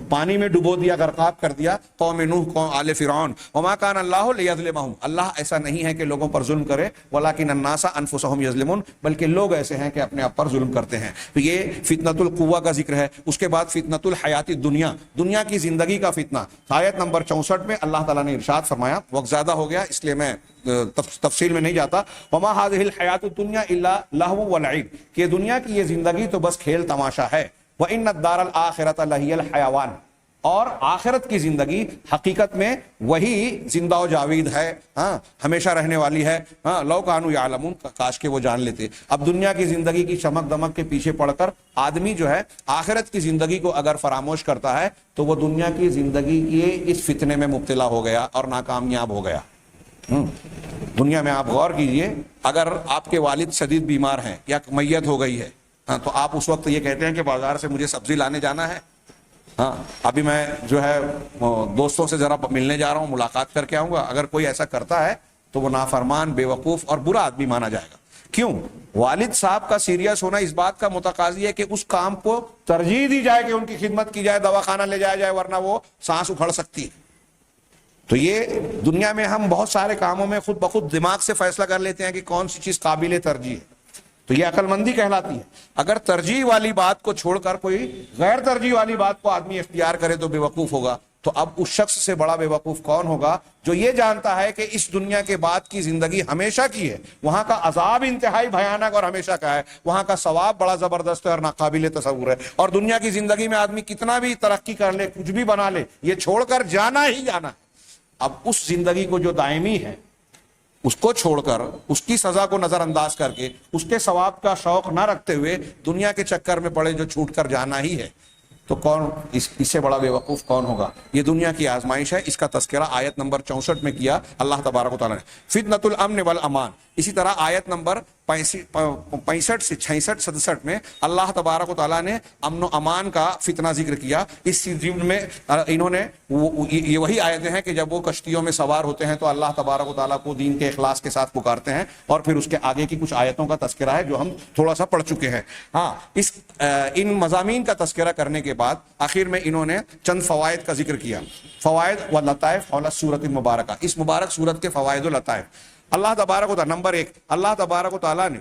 پانی میں ڈبو دیا, غرقاب کر دیا, قوم نوح, قوم آل فرعون. وما کان اللہ لیظلمہم, اللہ ایسا نہیں ہے کہ لوگوں پر ظلم کرے, ولکن الناس انفسہم یظلمون, بلکہ لوگ ایسے ہیں کہ اپنے آپ پر ظلم کرتے ہیں. تو یہ فتنۃ القوہ کا ذکر ہے. اس کے بعد فتنۃ الحیات الدنیا, دنیا کی زندگی کا فتنہ. آیت نمبر 64 میں اللہ تعالیٰ نے ارشاد فرمایا, وقت زیادہ ہو گیا اس لیے میں تفصیل میں نہیں جاتا. وما هذه الحیات الدنیا الا لهو ولعب, کہ دنیا کی یہ زندگی تو بس کھیل تماشا ہے. وان الدار الاخرۃ لہی الحیوان, اور آخرت کی زندگی حقیقت میں وہی زندہ و جاوید ہے, ہاں, ہمیشہ رہنے والی ہے. ہاں, لو کانوا یعلمون, کاش کہ وہ جان لیتے. اب دنیا کی زندگی کی چمک دمک کے پیچھے پڑ کر آدمی جو ہے آخرت کی زندگی کو اگر فراموش کرتا ہے تو وہ دنیا کی زندگی کے اس فتنے میں مبتلا ہو گیا اور ناکامیاب ہو گیا. دنیا میں آپ غور کیجئے, اگر آپ کے والد شدید بیمار ہیں یا میت ہو گئی ہے, ہاں, تو آپ اس وقت یہ کہتے ہیں کہ بازار سے مجھے سبزی لانے جانا ہے, ہاں, ابھی میں جو ہے دوستوں سے ذرا ملنے جا رہا ہوں, ملاقات کر کے آؤں گا. اگر کوئی ایسا کرتا ہے تو وہ نافرمان, بے وقوف اور برا آدمی مانا جائے گا. کیوں؟ والد صاحب کا سیریس ہونا اس بات کا متقاضی ہے کہ اس کام کو ترجیح دی جائے کہ ان کی خدمت کی جائے, دواخانہ لے جایا جائے, ورنہ وہ سانس اکھڑ سکتی ہے. تو یہ دنیا میں ہم بہت سارے کاموں میں خود بخود دماغ سے فیصلہ کر لیتے ہیں کہ کون سی چیز قابل ترجیح ہے, تو یہ عقل مندی کہلاتی ہے. اگر ترجیح والی بات کو چھوڑ کر کوئی غیر ترجیح والی بات کو آدمی اختیار کرے تو بے وقوف ہوگا. تو اب اس شخص سے بڑا بے وقوف کون ہوگا جو یہ جانتا ہے کہ اس دنیا کے بعد کی زندگی ہمیشہ کی ہے, وہاں کا عذاب انتہائی بھیانک اور ہمیشہ کا ہے, وہاں کا ثواب بڑا زبردست ہے اور ناقابل تصور ہے. اور دنیا کی زندگی میں آدمی کتنا بھی ترقی کر لے, کچھ بھی بنا لے, یہ چھوڑ کر جانا ہی جانا ہے. اب اس زندگی کو جو دائمی ہے اس کو چھوڑ کر, اس کی سزا کو نظر انداز کر کے, اس کے ثواب کا شوق نہ رکھتے ہوئے دنیا کے چکر میں پڑے جو چھوٹ کر جانا ہی ہے, تو کون اس سے بڑا بے وقوف کون ہوگا. یہ دنیا کی آزمائش ہے. اس کا تذکرہ آیت نمبر 64 میں کیا اللہ تبارک و تعالیٰ نے. فتنۃ الامن والامان, اسی طرح آیت نمبر 65 سے 66 67 میں اللہ تبارک و تعالیٰ نے امن و امان کا فتنہ ذکر کیا. اس ضمن میں انہوں نے یہ وہی آیتیں ہیں کہ جب وہ کشتیوں میں سوار ہوتے ہیں تو اللہ تبارک و تعالیٰ کو دین کے اخلاص کے ساتھ پکارتے ہیں, اور پھر اس کے آگے کی کچھ آیتوں کا تذکرہ ہے جو ہم تھوڑا سا پڑھ چکے ہیں. ہاں, ان مضامین کا تذکرہ کرنے کے بعد آخر میں انہوں نے چند فوائد کا ذکر کیا. فوائد و لطائف حول السورۃ المبارکہ, اس مبارک سورت کے فوائد و لطائف. اللہ تبارک و تعالیٰ, نمبر 1, اللہ تبارک و تعالیٰ نے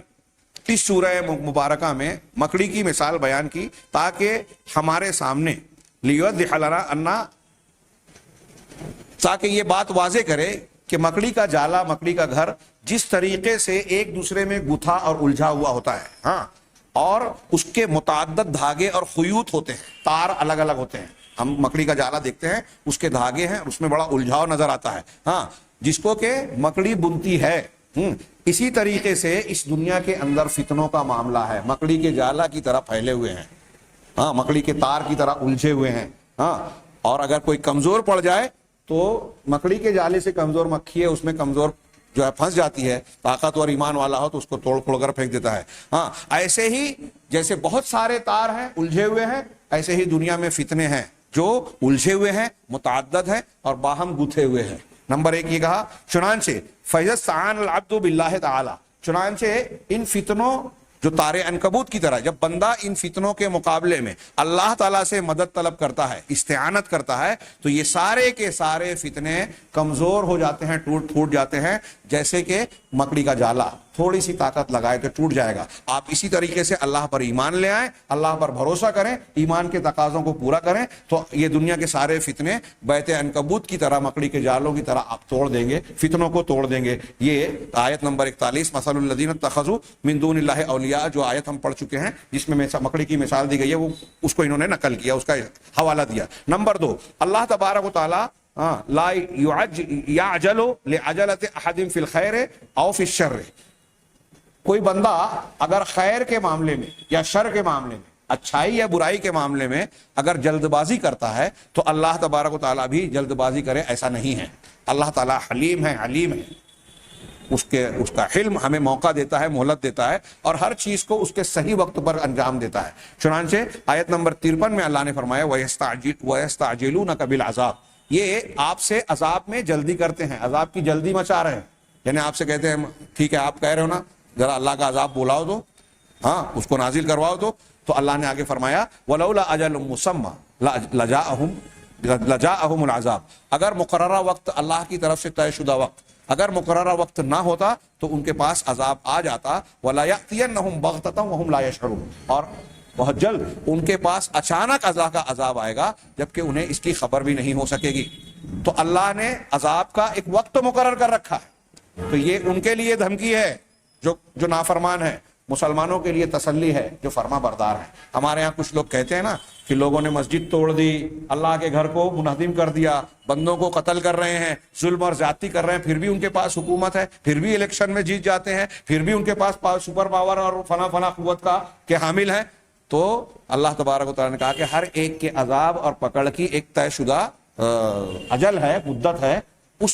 اس سورہ مبارکہ میں مکڑی کی مثال بیان کی تاکہ ہمارے سامنے لیوضح لنا انا, تاکہ یہ بات واضح کرے کہ مکڑی کا جالا, مکڑی کا گھر جس طریقے سے ایک دوسرے میں گتھا اور الجھا ہوا ہوتا ہے, ہاں, اور اس کے متعدد دھاگے اور خیوط ہوتے ہیں, تار الگ الگ ہوتے ہیں. ہم مکڑی کا جالا دیکھتے ہیں, اس کے دھاگے ہیں, اس میں بڑا الجھاؤ نظر آتا ہے, ہاں, جس کو کہ مکڑی بنتی ہے. اسی طریقے سے اس دنیا کے اندر فتنوں کا معاملہ ہے, مکڑی کے جالا کی طرح پھیلے ہوئے ہیں, ہاں, مکڑی کے تار کی طرح الجھے ہوئے ہیں, ہاں, اور اگر کوئی کمزور پڑ جائے تو مکڑی کے جالے سے کمزور مکھی ہے, اس میں کمزور جو ہے پھنس جاتی ہے, طاقتور ایمان والا ہو تو اس کو توڑ پھوڑ کر پھینک دیتا ہے. ہاں, ایسے ہی جیسے بہت سارے تار ہیں الجھے ہوئے ہیں, ایسے ہی دنیا میں فتنے ہیں جو الجھے ہوئے ہیں, متعدد ہیں اور باہم گتھے ہوئے ہیں. نمبر 1 یہ کہا, چنانچہ فَإِذَا العبد باللہ تعالی, چنانچہ ان فتنوں جو تار عنکبوت کی طرح, جب بندہ ان فتنوں کے مقابلے میں اللہ تعالیٰ سے مدد طلب کرتا ہے, استعانت کرتا ہے, تو یہ سارے کے سارے فتنے کمزور ہو جاتے ہیں, ٹوٹ پھوٹ جاتے ہیں, جیسے کہ مکڑی کا جالا تھوڑی سی طاقت لگائے تو ٹوٹ جائے گا. آپ اسی طریقے سے اللہ پر ایمان لے آئیں, اللہ پر بھروسہ کریں, ایمان کے تقاضوں کو پورا کریں, تو یہ دنیا کے سارے فتنے بیت عنکبوت کی طرح, مکڑی کے جالوں کی طرح آپ توڑ دیں گے, فتنوں کو توڑ دیں گے. یہ آیت نمبر 41 مثل الذین اتخذوا من دون اللہ اولیاء, جو آیت ہم پڑھ چکے ہیں جس میں مکڑی کی مثال دی گئی ہے, وہ اس کو انہوں نے نقل کیا, اس کا حوالہ دیا. نمبر 2, اللہ تبارک و تعالی لا یعجل لعجلۃ احد فی الخیر او فی الشر, کوئی بندہ اگر خیر کے معاملے میں یا شر کے معاملے میں, اچھائی یا برائی کے معاملے میں اگر جلد بازی کرتا ہے تو اللہ تبارک و تعالیٰ بھی جلد بازی کرے, ایسا نہیں ہے. اللہ تعالیٰ حلیم ہے, علیم ہے, اس کا حلم ہمیں موقع دیتا ہے, مہلت دیتا ہے, اور ہر چیز کو اس کے صحیح وقت پر انجام دیتا ہے. چنانچہ آیت نمبر 53 میں اللہ نے فرمایا وَيَسْتَعْجِلُونَكَ بِالْعَذَابِ, یہ آپ سے عذاب میں جلدی کرتے ہیں, عذاب کی جلدی مچا رہے ہیں. یعنی آپ سے کہتے ہیں ٹھیک ہے آپ کہہ رہے ہو نا, ذرا اللہ کا عذاب بلاؤ دو, ہاں, اس کو نازل کرواؤ دو. تو اللہ نے آگے فرمایا وَلَوْلَا أَجَلٌ مُّسَمًّى لَجَاءَهُمُ الْعَذَابُ, اگر مقررہ وقت, اللہ کی طرف سے طے شدہ وقت, اگر مقررہ وقت نہ ہوتا تو ان کے پاس عذاب آ جاتا. وَلَا يَأْتِيَنَّهُمْ بَغْتَةً وَهُمْ لَا يَشْعُرُونَ, اور بہت جلد ان کے پاس اچانک اللہ کا عذاب آئے گا جبکہ انہیں اس کی خبر بھی نہیں ہو سکے گی. تو اللہ نے عذاب کا ایک وقت مقرر کر رکھا ہے, تو یہ ان کے لیے دھمکی ہے جو نافرمان ہے, مسلمانوں کے لیے تسلی ہے جو فرما بردار ہے. ہمارے ہاں کچھ لوگ کہتے ہیں نا کہ لوگوں نے مسجد توڑ دی, اللہ کے گھر کو منہدم کر دیا, بندوں کو قتل کر رہے ہیں, ظلم اور زیادتی کر رہے ہیں, پھر بھی ان کے پاس حکومت ہے, پھر بھی الیکشن میں جیت جاتے ہیں, پھر بھی ان کے پاس سپر پاور اور فنا قوت کا کے حامل ہیں. تو اللہ تبارک و تعالیٰ نے کہا کہ ہر ایک کے عذاب اور پکڑ کی ایک طے شدہ اجل ہے, مدت ہے,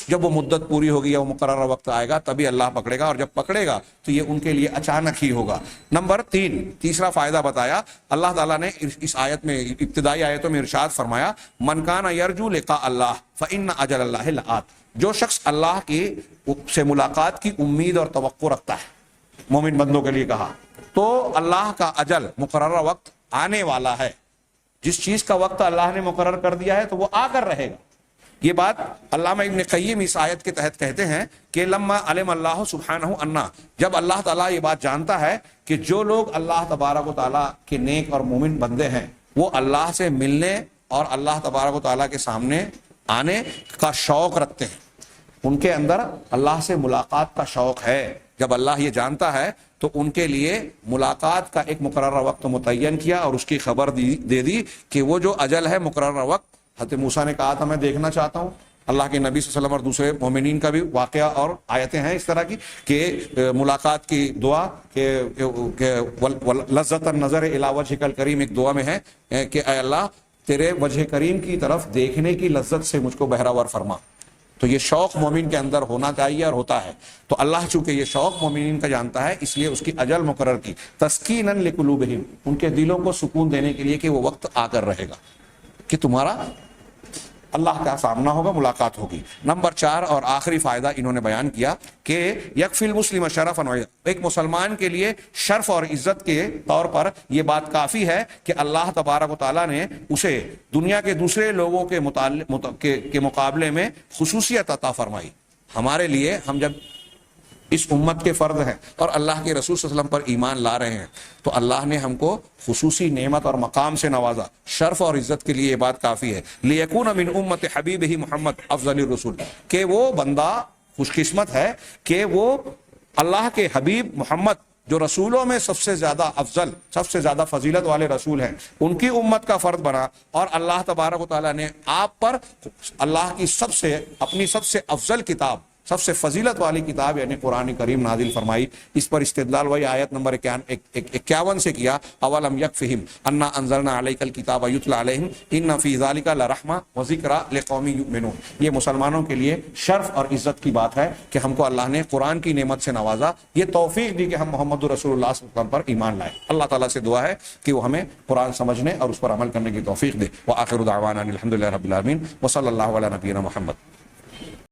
جب وہ مدت پوری ہوگی یا وہ مقررہ وقت آئے گا تبھی اللہ پکڑے گا, اور جب پکڑے گا تو یہ ان کے لیے اچانک ہی ہوگا. نمبر 3, تیسرا فائدہ بتایا اللہ تعالیٰ نے اس آیت میں, ابتدائی آیتوں میں ارشاد فرمایا من کان یرجو لقاء اللہ فإن اجل اللہ لآت, جو شخص اللہ کی سے ملاقات کی امید اور توقع رکھتا ہے, مومن بندوں کے لیے کہا, تو اللہ کا اجل, مقررہ وقت آنے والا ہے. جس چیز کا وقت اللہ نے مقرر کر دیا ہے تو وہ آ کر رہے گا. یہ بات علامہ ابن قیم اس آیت کے تحت کہتے ہیں کہ لما علم اللہ سبحانہ انا, جب اللہ تعالیٰ یہ بات جانتا ہے کہ جو لوگ اللہ تبارک و تعالیٰ کے نیک اور مومن بندے ہیں وہ اللہ سے ملنے اور اللہ تبارک و تعالیٰ کے سامنے آنے کا شوق رکھتے ہیں, ان کے اندر اللہ سے ملاقات کا شوق ہے. جب اللہ یہ جانتا ہے تو ان کے لیے ملاقات کا ایک مقررہ وقت متعین کیا اور اس کی خبر دے دی کہ وہ جو اجل ہے, مقررہ وقت. حضرت موسیٰ نے کہا تھا میں دیکھنا چاہتا ہوں, اللہ کے نبی صلی اللہ علیہ وسلم اور دوسرے مومنین کا بھی واقعہ اور آیتیں ہیں اس طرح کی کہ ملاقات کی دعا کہ لذت النظر الی وجہک الکریم, ایک دعا میں ہے کہ اے اللہ تیرے وجہ کریم کی طرف دیکھنے کی لذت سے مجھ کو بہراور فرما. تو یہ شوق مومن کے اندر ہونا چاہیے اور ہوتا ہے. تو اللہ چونکہ یہ شوق مومنین کا جانتا ہے اس لیے اس کی اجل مقرر کی تسکیناً لقلوبہم، ان کے دلوں کو سکون دینے کے لیے کہ وہ وقت آ کر رہے گا کہ تمہارا اللہ کا سامنا ہوگا، ملاقات ہوگی. نمبر 4 اور آخری فائدہ انہوں نے بیان کیا کہ یکفی المسلم شرفا، ایک مسلمان کے لیے شرف اور عزت کے طور پر یہ بات کافی ہے کہ اللہ تبارک و تعالیٰ نے اسے دنیا کے دوسرے لوگوں کے مقابلے میں خصوصیت عطا فرمائی. ہمارے لیے ہم جب اس امت کے فرد ہیں اور اللہ کے رسول صلی اللہ علیہ وسلم پر ایمان لا رہے ہیں تو اللہ نے ہم کو خصوصی نعمت اور مقام سے نوازا. شرف اور عزت کے لیے یہ بات کافی ہے. لیکون من امت حبیبہ محمد افضل الرسول، کہ وہ بندہ خوش قسمت ہے کہ وہ اللہ کے حبیب محمد جو رسولوں میں سب سے زیادہ افضل، سب سے زیادہ فضیلت والے رسول ہیں، ان کی امت کا فرد بنا. اور اللہ تبارک و تعالیٰ نے آپ پر اللہ کی اپنی سب سے افضل کتاب، سب سے فضیلت والی کتاب یعنی قرآن کریم نازل فرمائی. اس پر استدلال وہی آیت نمبر 51 سے کیا، اولم یکفہم انا انزلنا علیک الکتاب یتلی علیہم ان فی ذلک لرحمۃ وذکری لقوم یؤمنون. یہ مسلمانوں کے لیے شرف اور عزت کی بات ہے کہ ہم کو اللہ نے قرآن کی نعمت سے نوازا، یہ توفیق دی کہ ہم محمد رسول اللہ صلی اللہ علیہ وسلم پر ایمان لائے. اللہ تعالیٰ سے دعا ہے کہ وہ ہمیں قرآن سمجھنے اور اس پر عمل کرنے کی توفیق دے. وآخر دعوانا الحمد للہ رب العالمین وصلی اللہ علی نبینا محمد.